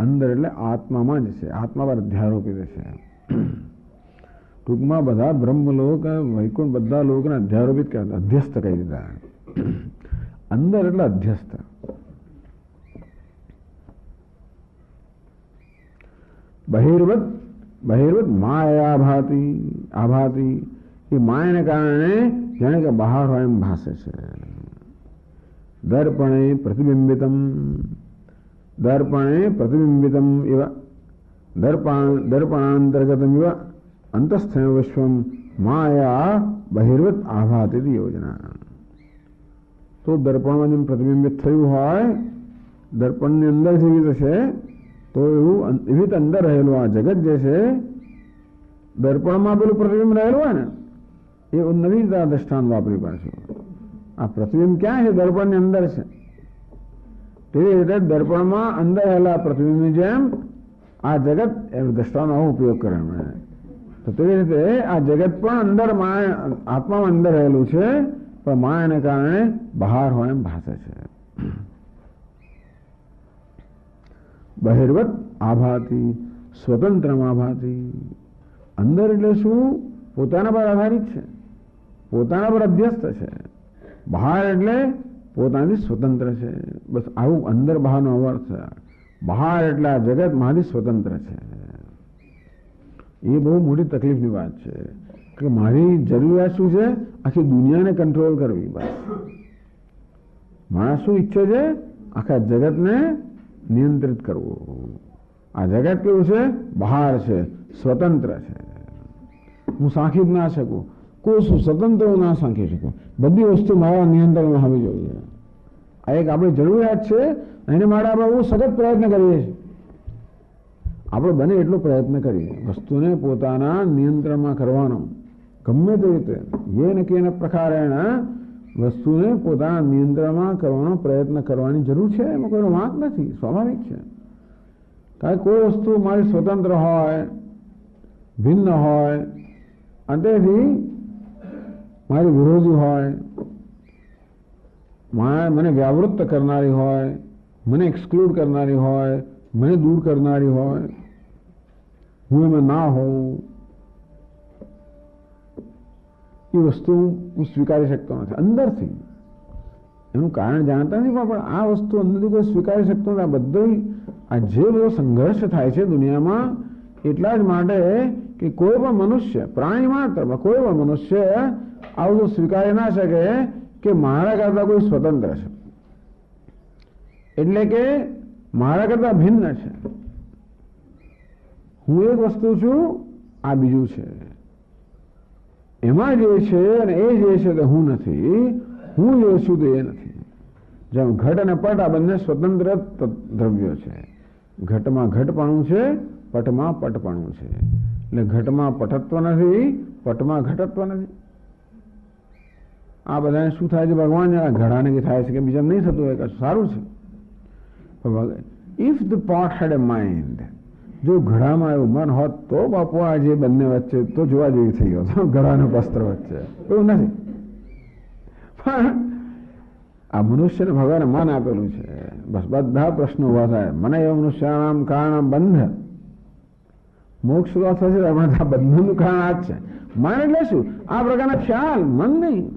અંદર એટલે આત્મામાં જ છે, આત્મા પર અધ્યારોપિત છે. ટૂંકમાં બધા બ્રહ્મલોક વૈકુંઠ બધા લોકોને અધ્યારોપિત કરતા, અધ્યસ્ત કહી દીધા. અંદર એટલે અધ્યસ્ત. બહિર્વત માયા આભાતી એ માયાને કારણે જાણે કે બહાર હોય એમ ભાસે છે. દર્પણે પ્રતિબિંબિતમ એવા દર્પણાંતર્ગતમ એવા અંતસ્થેન વિશ્વમ માયા બહિર્વત આભાતી યોજના. તો દર્પણમાં જેમ પ્રતિબિંબિત થયું હોય, દર્પણની અંદર જેવી થશે તો એવું એવી અંદર રહેલું આ જગત જે છે, દર્પણમાં પેલું પ્રતિબિંબ રહેલું હોય ને, એ નવી દ્રષ્ટાંત વાપરી પાછું. આ પ્રતિબિંબ ક્યાં છે? દર્પણની અંદર છે. તેવી રીતે દર્પણમાં અંદર રહેલા પ્રતિબિંબની જેમ આ જગત એ દ્રષ્ટાંતનો ઉપયોગ કરે. તો તેવી રીતે આ જગત પણ અંદર આત્મામાં અંદર રહેલું છે, પણ માયાને કારણે બહાર હોય એમ ભાસે છે. બહિર્વત આભાતી સ્વતંત્રમાં આભાતી. અંદર એટલે શું? પોતાના પર આધારિત છે, પોતાના પર અધ્યસ્ત છે. બહાર એટલે પોતાની સ્વતંત્ર છે. બસ આવું અંદર બહારનો અર્થ છે. બહાર એટલે આ જગત મારી સ્વતંત્ર છે. એ બહુ મોટી તકલીફની વાત છે કે મારી જરૂરિયાત શું છે? આખી દુનિયાને કંટ્રોલ કરવી. બસ માણસ શું ઈચ્છે છે? આખા જગતને નિયંત્રિત કરવું. આ જગત કેવું છે? બહાર છે, સ્વતંત્ર છે. હું સાંખી જ ના શકું, કોઈ શું સ્વતંત્ર હું ના સાંખી શકું. બધી વસ્તુ મારા નિયંત્રણમાં હોવી જોઈએ. આ એક આપણી જરૂરિયાત છે. એને માટે આપણે બહુ સખત પ્રયત્ન કરીએ છીએ. આપણે બને એટલો પ્રયત્ન કરીએ વસ્તુને પોતાના નિયંત્રણમાં કરવાનો. ગમે તે રીતે યેન કેન પ્રકારેણ વસ્તુને પોતાના નિયંત્રણમાં કરવાનો પ્રયત્ન કરવાની જરૂર છે. એમાં કોઈ વાંક નથી, સ્વાભાવિક છે. કારણ કોઈ વસ્તુ મારી સ્વતંત્ર હોય, ભિન્ન હોય, અને તેથી મારી વિરોધી હોય, મને વ્યાવૃત્ત કરનારી હોય, મને એક્સક્લુડ કરનારી હોય, મને દૂર કરનારી હોય, હું એમાં ના હોઉં, એ વસ્તુ હું સ્વીકારી શકતો નથી અંદરથી. એનું કારણ જાણતા નથી, પણ આ વસ્તુ અંદરથી કોઈ સ્વીકારી શકતો નથી. આ બધું આ જે બધો સંઘર્ષ થાય છે દુનિયામાં, એટલા જ માટે કે કોઈ પણ મનુષ્ય, પ્રાણી માત્રમાં કોઈ પણ મનુષ્ય આવું સ્વીકારી ના શકે કે મારા કરતા કોઈ સ્વતંત્ર છે, એટલે કે મારા કરતા ભિન્ન છે. હું એક વસ્તુ છું, આ બીજું છે. એમાં જે છે અને એ જે છે તે હું નથી, હું જે છું તે એ નથી. જેમ ઘટ અને પટ આ બંને સ્વતંત્ર દ્રવ્યો છે. ઘટમાં ઘટપણું છે, પટમાં પટપણું છે. એટલે ઘટમાં પટત્વ નથી, પટમાં ઘટત્વ નથી. આ બધાને શું થાય છે? ભગવાન ઘડાને કે થાય છે કે બીજા નહીં થતું હોય, કશું સારું છે. If the pot had a mind, જો ઘડામાં એવું મન હોત તો બાપુ આ જે બંને વચ્ચે તો જોવા જેવી થઈ ગયો હતો, ઘડાનો વસ્ત્ર વચ્ચે. એવું નથી. પણ આ મનુષ્યને ભગવાને મન આપેલું છે. બસ બધા પ્રશ્નો ઉભા થાય. મને એવા મનુષ્યનામ કારણ બંધ મોક્ષ થશે. આ બંધનનું કારણ આ જ છે. મન એટલે શું? આ પ્રકારના ખ્યાલ, મન નહીં.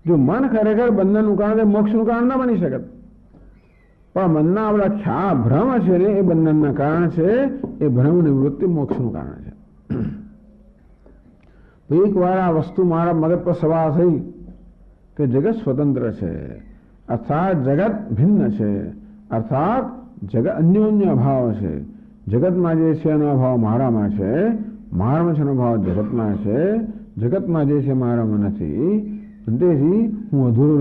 જો મન ખરેખર બંધનનું કારણ, મોક્ષનું કારણ ના બની શકે. પણ મનના આપણા ખ્યાલ ભ્રમ છે ને, એ બંધનના કારણ છે. એ ભ્રમ નિવૃત્તિ મોક્ષનું કારણ છે. એક વાર આ વસ્તુ મારા મગજ પર સવાર થઈ કે જગત સ્વતંત્ર છે, અર્થાત જગત ભિન્ન છે, અર્થાત જગત અન્યોન્ય અભાવ છે. જગતમાં જે છે એનો અભાવ મારામાં છે, મારામાં છે એનો અભાવ જગતમાં છે, જગતમાં જે છે મારામાં નથી. તેથી હું અધૂરો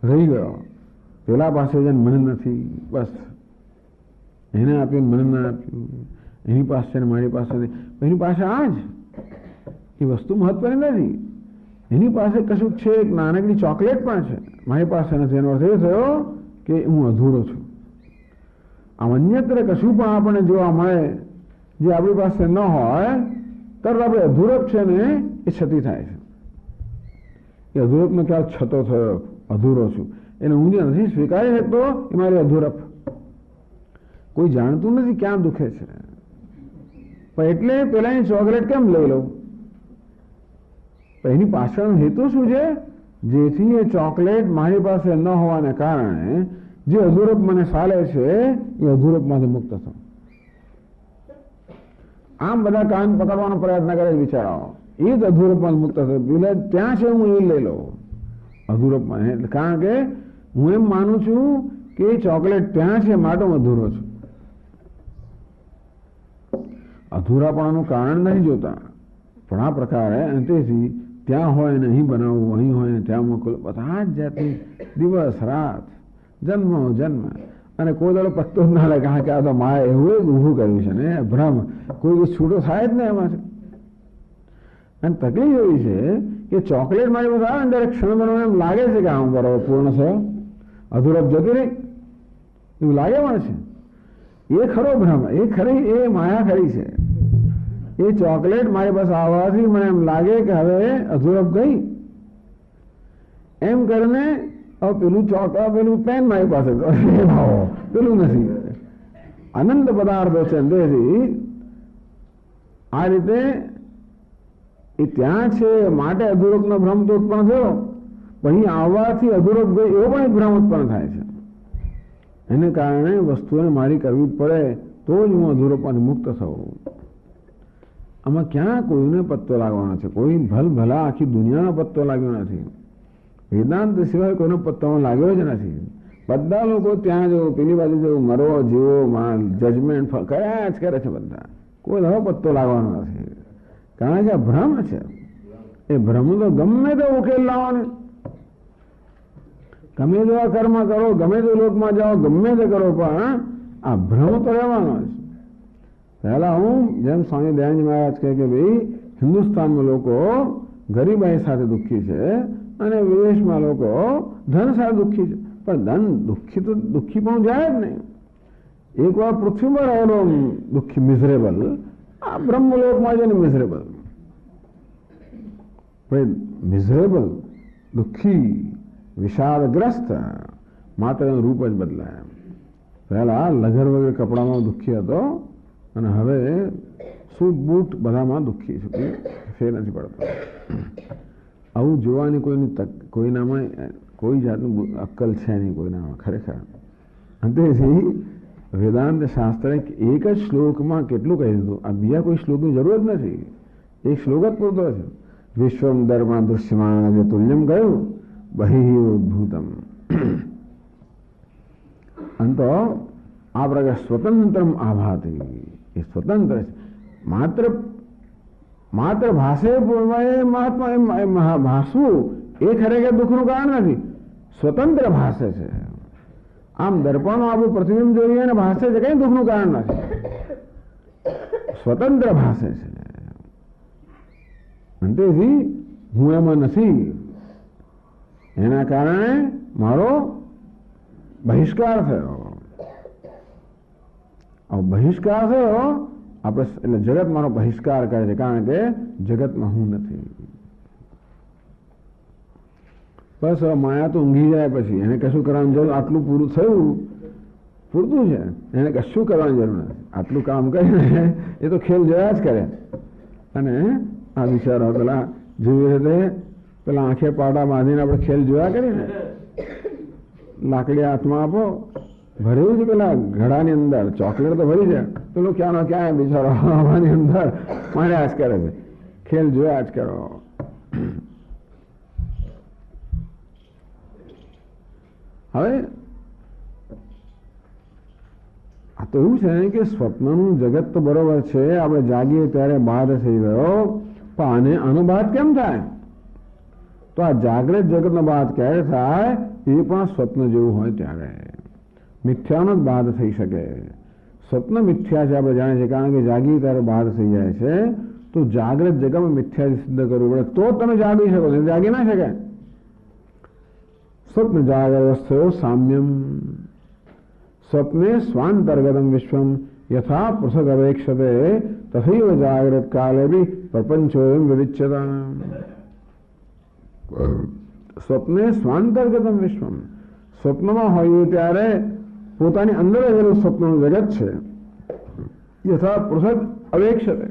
રહી ગયો. પેલા પાસે જઈને મને નથી, બસ એને આપ્યું મને ના આપ્યું, એની પાસે ને મારી પાસે નથી. એની પાસે આ જ એ વસ્તુ મહત્વની નથી. એની પાસે કશું છે, એક નાનકડી ચોકલેટ પણ છે, મારી પાસે નથી. એનો અર્થ એ થયો કે હું અધૂરો છું. આમ અન્યત્ર કશું પણ આપણને જોવા મળે જે આપણી પાસે ન હોય, તરત આપણે અધૂરપ છે ને એ છતી થાય છે. એ અધૂરપનો ખ્યાલ છતો થયો, અધૂરો છું. એને હું જે નથી સ્વીકારી શકતો એ મારી અધૂરપ. કોઈ જાણતું નથી ક્યાં દુખે છે, પણ એટલે પેલાની ચોકલેટ કેમ લઈ લઉં? એની પાછળનો હેતુ શું છે? જેથી એ ચોકલેટ મારી પાસે ન હોવાને કારણે જે અધૂરપ મને ચાલે છે એ અધૂરપમાંથી મુક્ત થવું. આમ બધા કાન પકડવાનો પ્રયત્ન કરે બિચારાઓ, એ જ અધૂરપમાં મુક્ત થશે. પેલા ત્યાં છે હું એ લઈ લઉં અધૂરપમાં, કારણ કે હું એમ માનું છું કે ચોકલેટ ત્યાં છે માટે હું અધૂરો છું. અધૂરાપણાનું કારણ નથી જોતા, પણ આ પ્રકારે અંતેથી ત્યાં હોય ને અહીં બનાવવું, અહીં હોય ને ત્યાં મોકલું, બધા જ જાતની દિવસ રાત, જન્મ જન્મ, અને કોઈ દાડો પત્તો જ ના લાગે કે આ તો માએ એવું જ ઊભું કર્યું છે ને ભ્રમ, કોઈ છૂટો થાય જ ને એમાંથી. અને તકલીફ એવી છે કે ચોકલેટ મારી પાસે આવે ને દરેક ક્ષણ એમ લાગે છે કે આમ બરાબર પૂર્ણ થયો, અધૂરપ જતી રહી એવું લાગે મને છે. એ ખરો ભ્રમ, એ ખરી, એ માયા ખરી છે. એ ચોકલેટ મારી પાસે આવવાથી મને એમ લાગે કે હવે અધૂરપ ગઈ, એમ કરીને હવે પેલું પેન મારી પાસે પેલું નથી. અનંત પદાર્થો છે અંદરથી આ રીતે એ ત્યાં છે માટે અધૂરપનો ભ્રમ તો ઉત્પન્ન થયો, પણ અહીં આવવાથી અધૂરપ ગઈ એવો પણ એક ભ્રમ ઉત્પન્ન થાય છે. એને કારણે વસ્તુઓને મારી કરવી જ પડે તો જ હું અધૂરપમાંથી મુક્ત થવું. આમાં ક્યાં કોઈને પત્તો લાગવાનો છે? કોઈ ભલા આખી દુનિયાનો પત્તો લાગ્યો નથી. વેદાંત સિવાય કોઈનો પત્તો લાગ્યો જ નથી. બધા લોકો ત્યાં જો પેલી બાજુ જો મરો જીવો જજમેન્ટ કર્યા જ કરે છે બધા. કોઈ નવો પત્તો લાગવાનો નથી, કારણ કે આ ભ્રમ છે. એ ભ્રમ તો ગમે તે ઉકેલ લાવવાનો, ગમે તેવા કર્મ કરો, ગમે તે લોકમાં જાઓ, ગમે તે કરો, પણ આ ભ્રમ તો રહેવાનો છે. પહેલા હું જેમ સ્વામી દયાનંદ મહારાજ કહે કે ભાઈ હિન્દુસ્તાનમાં લોકો ગરીબાઈ સાથે દુઃખી છે અને વિદેશમાં લોકો ધન સાથે દુઃખી છે. પણ ધન દુઃખી પણ જાય જ નહીં. એક વાર પૃથ્વી પર રહેલો દુઃખી મિઝરેબલ, આ બ્રહ્મલોકમાં જઈને મિઝરેબલ. મિઝરેબલ દુઃખી વિષાદગ્રસ્ત માત્ર રૂપ જ બદલાય. પહેલા લગર વગર કપડામાં દુઃખી હતો અને હવે સૂટ બૂટ બધામાં દુઃખી છે, ફેર નથી પડતો. આવું જોવાની કોઈનામાં કોઈ જાતનું અક્કલ છે નહીં કોઈનામાં ખરેખર. અંતેથી વેદાંત શાસ્ત્રે એક જ શ્લોકમાં કેટલું કહી દીધું. આ બીજા કોઈ શ્લોકની જરૂર જ નથી, એક શ્લોક જ પૂરતો છે. વિશ્વમ દર્માં દૃશ્યમાન જે તુલ્યમ ગયું બહિ ઉદ્ભૂતમ. અંતો આ પ્રકાર સ્વતંત્રમ આભાતી, એ સ્વતંત્ર છે. માત્ર ભાષે મહાત્મા ભાષવું એ ખરેખર દુઃખનું કારણ નથી, સ્વતંત્ર ભાષે છે. આમ દર્પણમાં આપણું પ્રતિબિંબ જોઈએ અને ભાષે છે, કઈ દુઃખનું કારણ નથી, સ્વતંત્ર ભાષે છે. અંતેથી હું એમાં નથી, એના કારણે મારો બહિષ્કાર થયો. બહિષ્કાર થયો આપણે એટલે જગત મારો બહિષ્કાર કરે છે, કારણ કે જગતમાં હું નથી. બસ માયા તો ઊંઘી જાય, પછી એને કશું કરવાની જરૂર, આટલું પૂરું થયું પૂરતું છે, એને કશું કરવાની જરૂર નથી. આટલું કામ કરીને એ તો ખેલ જોયા જ કરે. અને આ વિચારો પેલા જેવી રીતે પેલા આંખે પાટા બાંધીને આપણે ખેલ જોયા કરીએ ને, લાકડી હાથમાં આપો, ભર્યું છે પેલા ઘડાની અંદર ચોકલેટ તો ભરી જાય, પેલો ક્યાંનો ક્યાં બિચારો હવાની અંદર માર્યા જ કરે છે, ખેલ જોયા જ કરો. હવે આ તો એવું છે કે સ્વપ્નનું જગત તો બરોબર છે, આપણે જાગીએ ત્યારે બાદ થઈ ગયો, પણ આનો બાદ કેમ થાય? તો આ જાગ્રત જગતનો બાદ ક્યારે થાય? એ પણ સ્વપ્ન જેવું હોય ત્યારે. મિથ્યાનો જ બાદ થઈ શકે. સ્વપ્ન મિથ્યા છે આપણે જાણીએ છીએ, કારણ કે જાગીએ ત્યારે બાદ થઈ જાય છે, તો જાગ્રત જગામાં મિથ્યા સિદ્ધ કરવું પડે, તો તમે જાગી શકો છો, જાગી ના શકાય. સ્વપ્ન જાગરવસ્થયો સામ્યમ. સ્વપ્ને સ્વાંતર્ગતમ વિશ્વમ યથા પૃથક અપેક્ષતે તથૈવ જાગ્રત કાલે બી પ્રપંચોયમ વિવિચ્યતા. સ્વપ્ને સ્વાંતર્ગતમ વિશ્વમ. સ્વપ્નમાં હોઈએ ત્યારે પોતાની અંદર રહેલું સ્વપ્નનું જગત છે. યથા પૃથક અપેક્ષતે.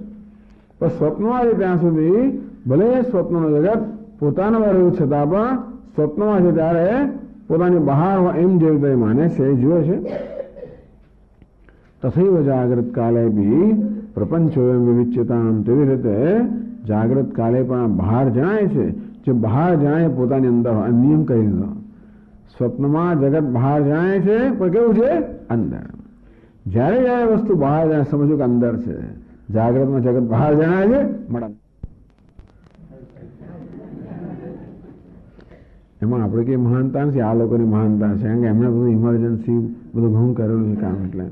પણ સ્વપ્નમાં છે ત્યાં સુધી ભલે સ્વપ્નનું જગત પોતાના રહ્યું છતાં પણ સ્વપ્નમાં છે ત્યારે પોતાની બહાર એમ જે રીતે માને છે, જુએ છે. તથૈવ જાગ્રત કાલે બી પ્રપંચોયમ વિવિચ્યતામ. તેવી રીતે જાગ્રત કાલે પણ બહાર જણાય છે. જે બહાર જણાય પોતાની અંદર નિયમ કહી દીધો. સ્વપ્નમાં જગત બહાર જણાય છે પણ કેવું છે? અંદર. જ્યારે જ્યારે વસ્તુ બહાર જણાય સમજો કે અંદર છે. જાગ્રતમાં જગત બહાર જણાય છે મળે. એમાં આપણે કઈ મહાનતા નથી, આ લોકોની મહાનતા છે, કારણ કે એમણે બધું ઇમરજન્સી બધું ઘણું કરેલું છે કામ. એટલે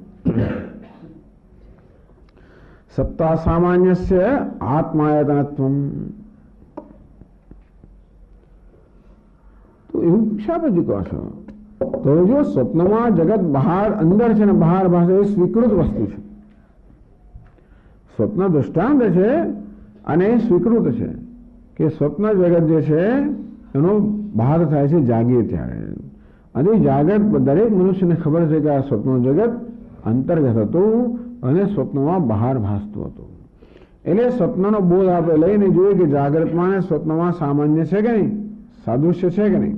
સત્તા સામાન્યસ્ય આત્માયતનત્વમ. તો એવું શા પછી કહો છો? તો જો સ્વપ્નમાં જગત બહાર અંદર છે ને બહાર ભાષા એ સ્વીકૃત વસ્તુ છે. સ્વપ્ન દૃષ્ટાંત છે અને એ સ્વીકૃત છે કે સ્વપ્ન જગત જે છે એનો બહાર થાય છે જાગીએ ત્યારે. અને જાગૃત દરેક મનુષ્યને ખબર છે કે આ સ્વપ્નનું જગત અંતર્ગત હતું અને સ્વપ્નમાં બહાર ભાસતું હતું. એટલે સ્વપ્નનો બોધ આપણે લઈને જોઈએ કે જાગ્રતમાં અને સ્વપ્નમાં સામાન્ય છે કે નહીં, સાદૃશ્ય છે કે નહીં.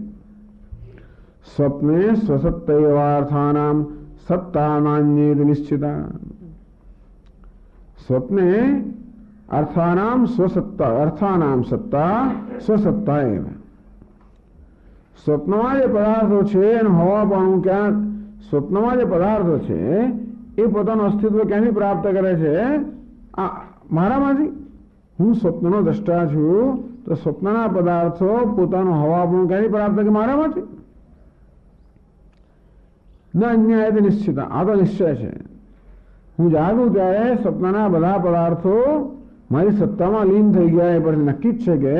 સ્વપ્ને સ્વસત્તૈવાર્થાનામ સત્તાનાન્યેત નિશ્ચિતા. સ્વપ્ને અર્થાનામ સ્વસત્તા, અર્થાનામ સત્તા સ્વસત્તા એવ. સ્વપ્નમાં જે પદાર્થો છે એનું હોવાપણું ક્યાં? સ્વપ્નમાં જે પદાર્થો છે એ પોતાનું અસ્તિત્વ ક્યાંથી પ્રાપ્ત કરે છે? આ મારામાંથી. હું સ્વપ્નનો દ્રષ્ટા છું તો સ્વપ્નના પદાર્થો પોતાનું હોવાપણું ક્યાંથી પ્રાપ્ત કરે? મારામાંથી. ન અન્યાય નિશ્ચિત. આ તો નિશ્ચય છે. હું જાગું ત્યારે સ્વપ્નના બધા પદાર્થો મારી સત્તામાં લીન થઈ ગયા. એ પરથી નક્કી જ છે કે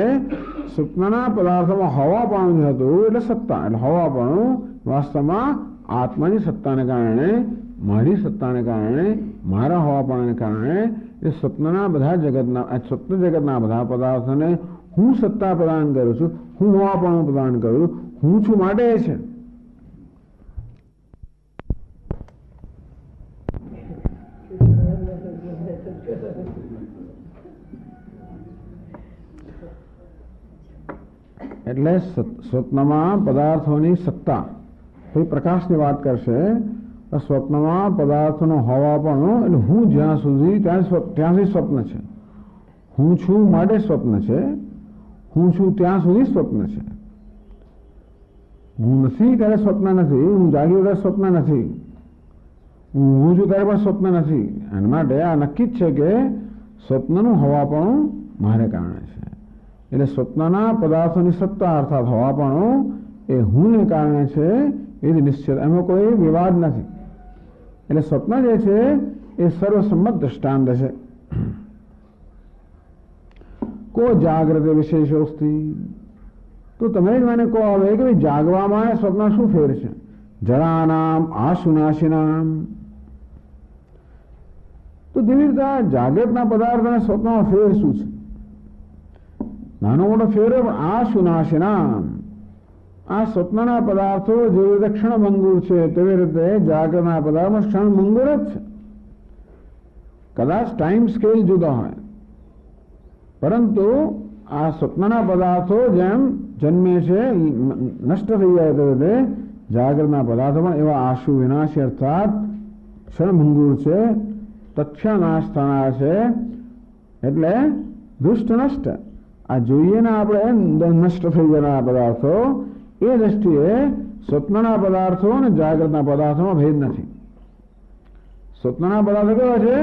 સ્વપ્નના પદાર્થોમાં હવાપણું જે હતું એટલે સત્તા, એટલે હવાપણું વાસ્તવમાં આત્માની સત્તાને કારણે, મારી સત્તાને કારણે, મારા હવાપણાને કારણે એ સ્વપ્નના બધા જગતના, સ્વપ્ન જગતના બધા પદાર્થોને હું સત્તા પ્રદાન કરું છું, હું હવાપણું પ્રદાન કરું, હું છું માટે એ છે. એટલે સ્વપ્નમાં પદાર્થોની સત્તા, કોઈ પ્રકાશની વાત કરશે તો સ્વપ્નમાં પદાર્થોનો હોવાપણું એટલે હું જ્યાં સુધી ત્યાંથી સ્વપ્ન છે. હું છું માટે સ્વપ્ન છે, હું છું ત્યાં સુધી સ્વપ્ન છે. હું નથી ત્યારે સ્વપ્ન નથી, હું જાગ્યો ત્યારે સ્વપ્ન નથી, હું છું ત્યારે પણ સ્વપ્ન નથી. એના માટે આ નક્કી જ છે કે સ્વપ્નનું હોવાપણું મારે કારણે છે. એટલે સ્વપ્નના પદાર્થોની સત્તા અર્થાત હોવાપણું એ હુંને કારણે છે. એ જ નિશ્ચિત, એમાં કોઈ વિવાદ નથી. એટલે સ્વપ્ન જે છે એ સર્વસંમત દ્રષ્ટાંત છે. કો જાગ્રત વિશેષોસ્તિ. તો તમે જ મને કહો હવે કે જાગવામાં અને સ્વપ્ન શું ફેર છે? જળાનામ આશુનાશીનામ. તો જેવી રીતે જાગ્રતના પદાર્થ અને સ્વપ્નમાં ફેર શું છે? નાનો મોટો ફેર. આશુનાશીનામ. આ સ્વપ્નના પદાર્થો જેવી રીતે ક્ષણભંગુર છે તેવી રીતે જાગ્રતના પદાર્થમાં ક્ષણભંગુર જ છે. કદાચ ટાઈમ સ્કેલ જુદા હોય પરંતુ આ સ્વપ્નના પદાર્થો જેમ જન્મે છે નષ્ટ થઈ જાય તે રીતે જાગ્રતના પદાર્થો પણ એવા આશુ વિનાશી અર્થાત ક્ષણભંગુર છે, તત્ક્ષણાશ થનાર છે. એટલે દુષ્ટ નષ્ટ. આ જોઈએ ને આપણે નષ્ટ થઈ જનારા પદાર્થો એ દ્રષ્ટિએ સ્વપ્નના પદાર્થો અને જાગ્રતના પદાર્થોમાં ભેદ નથી. સ્વપ્નના પદાર્થો કેવા છે?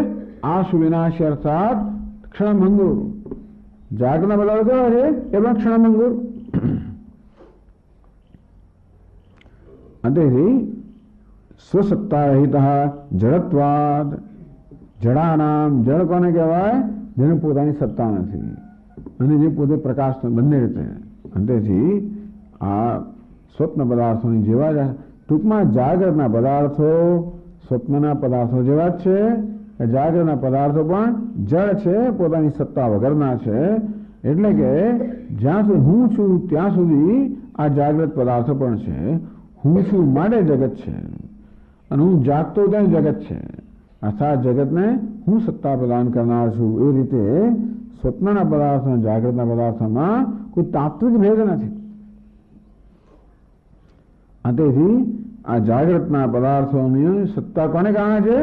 આશુ વિનાશી અર્થાત ક્ષણભંગુર. જાગ્રતના પદાર્થો કેવા છે? એ પણ ક્ષણભંગુર. તેથી સ્વસત્તા રહિત જડત્વાદ. જડાનામ. જડ કોને કહેવાય? જેને પોતાની સત્તા નથી અને જે પોતે પ્રકાશ બંને રીતે. અને તેથી આ સ્વપ્ન પદાર્થોની જેવા જ ટૂંકમાં જાગ્રતના પદાર્થો સ્વપ્નના પદાર્થો જેવા જ છે. જાગ્રતના પદાર્થો પણ જળ છે, પોતાની સત્તા વગરના છે. એટલે કે જ્યાં સુધી હું છું ત્યાં સુધી આ જાગ્રત પદાર્થો પણ છે. હું છું માટે જગત છે અને હું જાગતો ત્યાં જગત છે. અર્થાત જગતને હું સત્તા પ્રદાન કરનાર છું. એ રીતે સ્વપ્નના પદાર્થો અને જાગ્રતના પદાર્થોમાં કોઈ તાત્વિક ભેદ નથી. તેથી આ જાગ્રતના પદાર્થોની સત્તા કોને કારણે છે?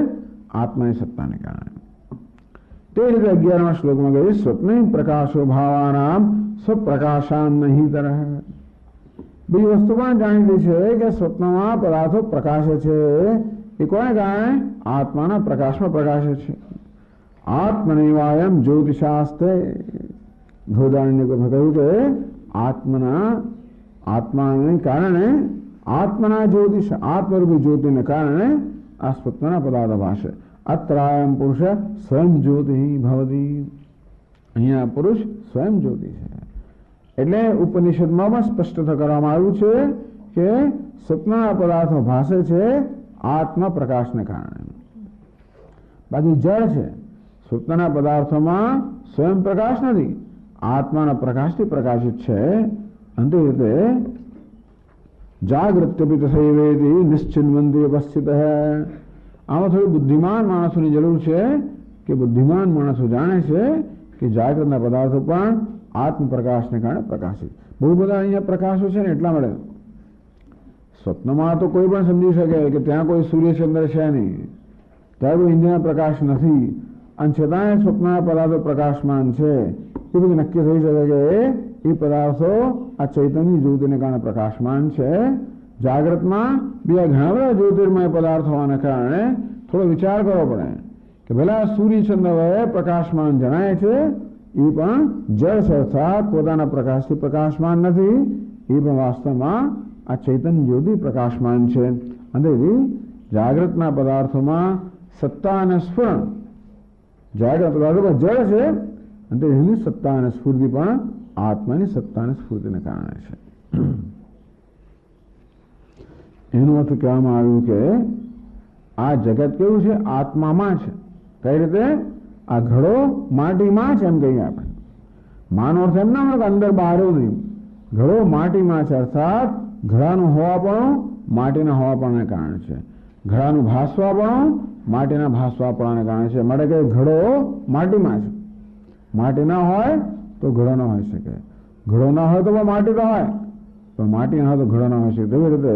આત્માની સત્તાને કારણે. તે રીતે 11મા શ્લોકમાં કહ્યું સ્વપ્ન પ્રકાશો ભાવાનામ સ્વપ્રકાશાન નહીં તરહ. બીજી વસ્તુ પણ જાણીતી છે કે સ્વપ્નમાં પદાર્થો પ્રકાશે છે એ કોને કારણે? આત્માના પ્રકાશમાં પ્રકાશે છે. આત્મનિવાયમ જ્યોતિષાસ્તે ભોદારણ્ય કહ્યું કે આત્માને કારણે આત્મના જ્યોતિષ આત્મરૂપી જ્યોતિને કારણે આ સ્વપ્નના પદાર્થો ભાષે. અત્રાયમ પુરુષ સ્વયં જ્યોતિ ભવતી. અહીંયા પુરુષ સ્વયં જ્યોતિ છે. એટલે ઉપનિષદમાં પણ સ્પષ્ટ કરવામાં આવ્યું છે કે સ્વપ્નના પદાર્થો ભાષે છે આત્મા પ્રકાશને કારણે. બાકી જળ છે. સ્વપ્નના પદાર્થોમાં સ્વયં પ્રકાશ નથી, આત્માના પ્રકાશથી પ્રકાશિત છે. અંતે રીતે જાગૃત્યપિ તથૈવેતિ નિશ્ચિન્વંતિ ઉપસ્થિત. આમાં થોડી બુદ્ધિમાન માણસોની જરૂર છે કે બુદ્ધિમાન માણસો જાણે છે કે જાગૃતના પદાર્થો પણ આત્મ પ્રકાશને કારણે પ્રકાશિત. બહુ બધા અહીંયા પ્રકાશો છે ને એટલા માટે. સ્વપ્નમાં તો કોઈ પણ સમજી શકે કે ત્યાં કોઈ સૂર્યચંદ્ર છે નહીં, ત્યાં કોઈ ઇન્દ્રના પ્રકાશ નથી, અને છતાંય સ્વપ્નના પદાર્થો પ્રકાશમાન છે. એ બધું નક્કી થઈ શકે કે એ પદાર્થો આ ચૈતન્ય જ્યોતિને કારણે પ્રકાશમાન છે. જાગ્રતમાં બીજા ઘણા બધા જ્યોતિર્મય પદાર્થો હોવાના કારણે થોડો વિચાર કરવો પડે કે ભલા સૂર્યચંદ્ર પ્રકાશમાન જણાય છે, એ પણ જળ અર્થાત પોતાના પ્રકાશથી પ્રકાશમાન નથી, એ પણ વાસ્તવમાં આ ચૈતન્ય જ્યોતિ પ્રકાશમાન છે. અને જાગ્રતના પદાર્થોમાં સત્તા અને સ્ફુરણ, જાગ્રત પદાર્થોમાં જળ છે અને એની સત્તા અને સ્ફૂર્તિ પણ આત્માની સત્તા અને સ્ફૂર્તિને કારણે છે. એનો અર્થ કહેવામાં આવ્યું કે આ જગત કેવું છે? આત્મામાં છે. કઈ રીતે? આ ઘડો માટીમાં છે એમ કહીએ આપણે. માનો અર્થ એમ ના હોય કે અંદર બહાર નહીં. ઘડો માટીમાં છે અર્થાત ઘડાનું હોવાપણું માટીના હોવાપણાને કારણે છે. ઘડાનું ભાસવાપણું માટીના ભાસવાપણાને કારણે છે. માટે કે ઘડો માટીમાં છે. માટી ના હોય તો ઘડો ના હોઈ શકે. ઘડો ના હોય તો માટી તો હોય, પણ માટી ના હોય તો ઘડો ના હોઈ શકે. તેવી રીતે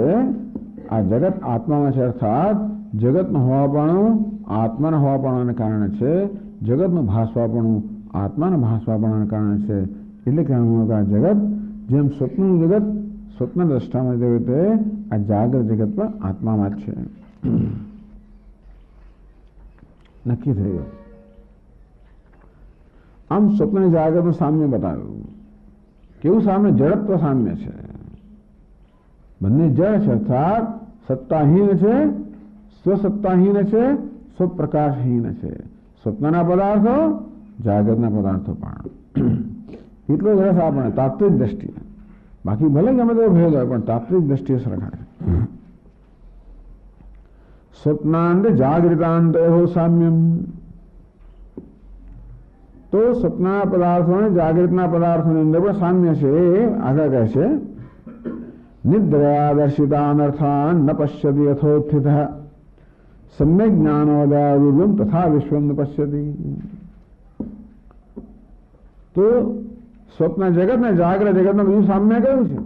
આ જગત આત્મામાં છે અર્થાત જગતનું હોવાપણું આત્માના હોવાપણાને કારણે છે. જગતનું ભાસવાપણું આત્માના ભાસવાપણાને કારણે છે. એટલે કહેવામાં કે આ જગત જેમ સ્વપ્નનું જગત સ્વપ્ન દ્રષ્ટામાં તેવી રીતે આ જાગ્રત જગત પણ આત્મામાં જ છે. નક્કી થઈ ગયું. આમ સ્વપ્ન જાગ્રતનું સામ્ય બતાવ્યું. કેવું સામ્ય? જડત્વ સામ્ય છે. બંને જળ છે અર્થાત સત્તાહીન છે, સ્વસત્તાહીન છે, સ્વપ્રકાશહીન છે. સ્વપ્નના પદાર્થો જાગ્રતના પદાર્થો પણ. એટલો જ રસ આપણે તાત્વિક દ્રષ્ટિએ. બાકી ભલે ગમે તેવો ભેદ હોય પણ તાત્વિક દ્રષ્ટિએ સરખાય. સ્વપ્નાંત જાગૃતાંત સામ્યમ. તો સ્વપ્નના પદાર્થો અને જાગૃતના પદાર્થોની અંદર પણ સામ્ય છે. આગળ કહે છે નિદ્રયા દર્શિતાનર્થાન ન પશ્યતિ યથોત્થિત સમ્યક જ્ઞાનોદયાદુર્ગમ તથા વિશ્વમ ન પશ્યતિ. તો સ્વપ્ન જગત ને જાગ્રત જગતમાં બીજું સામ્ય કયું છે?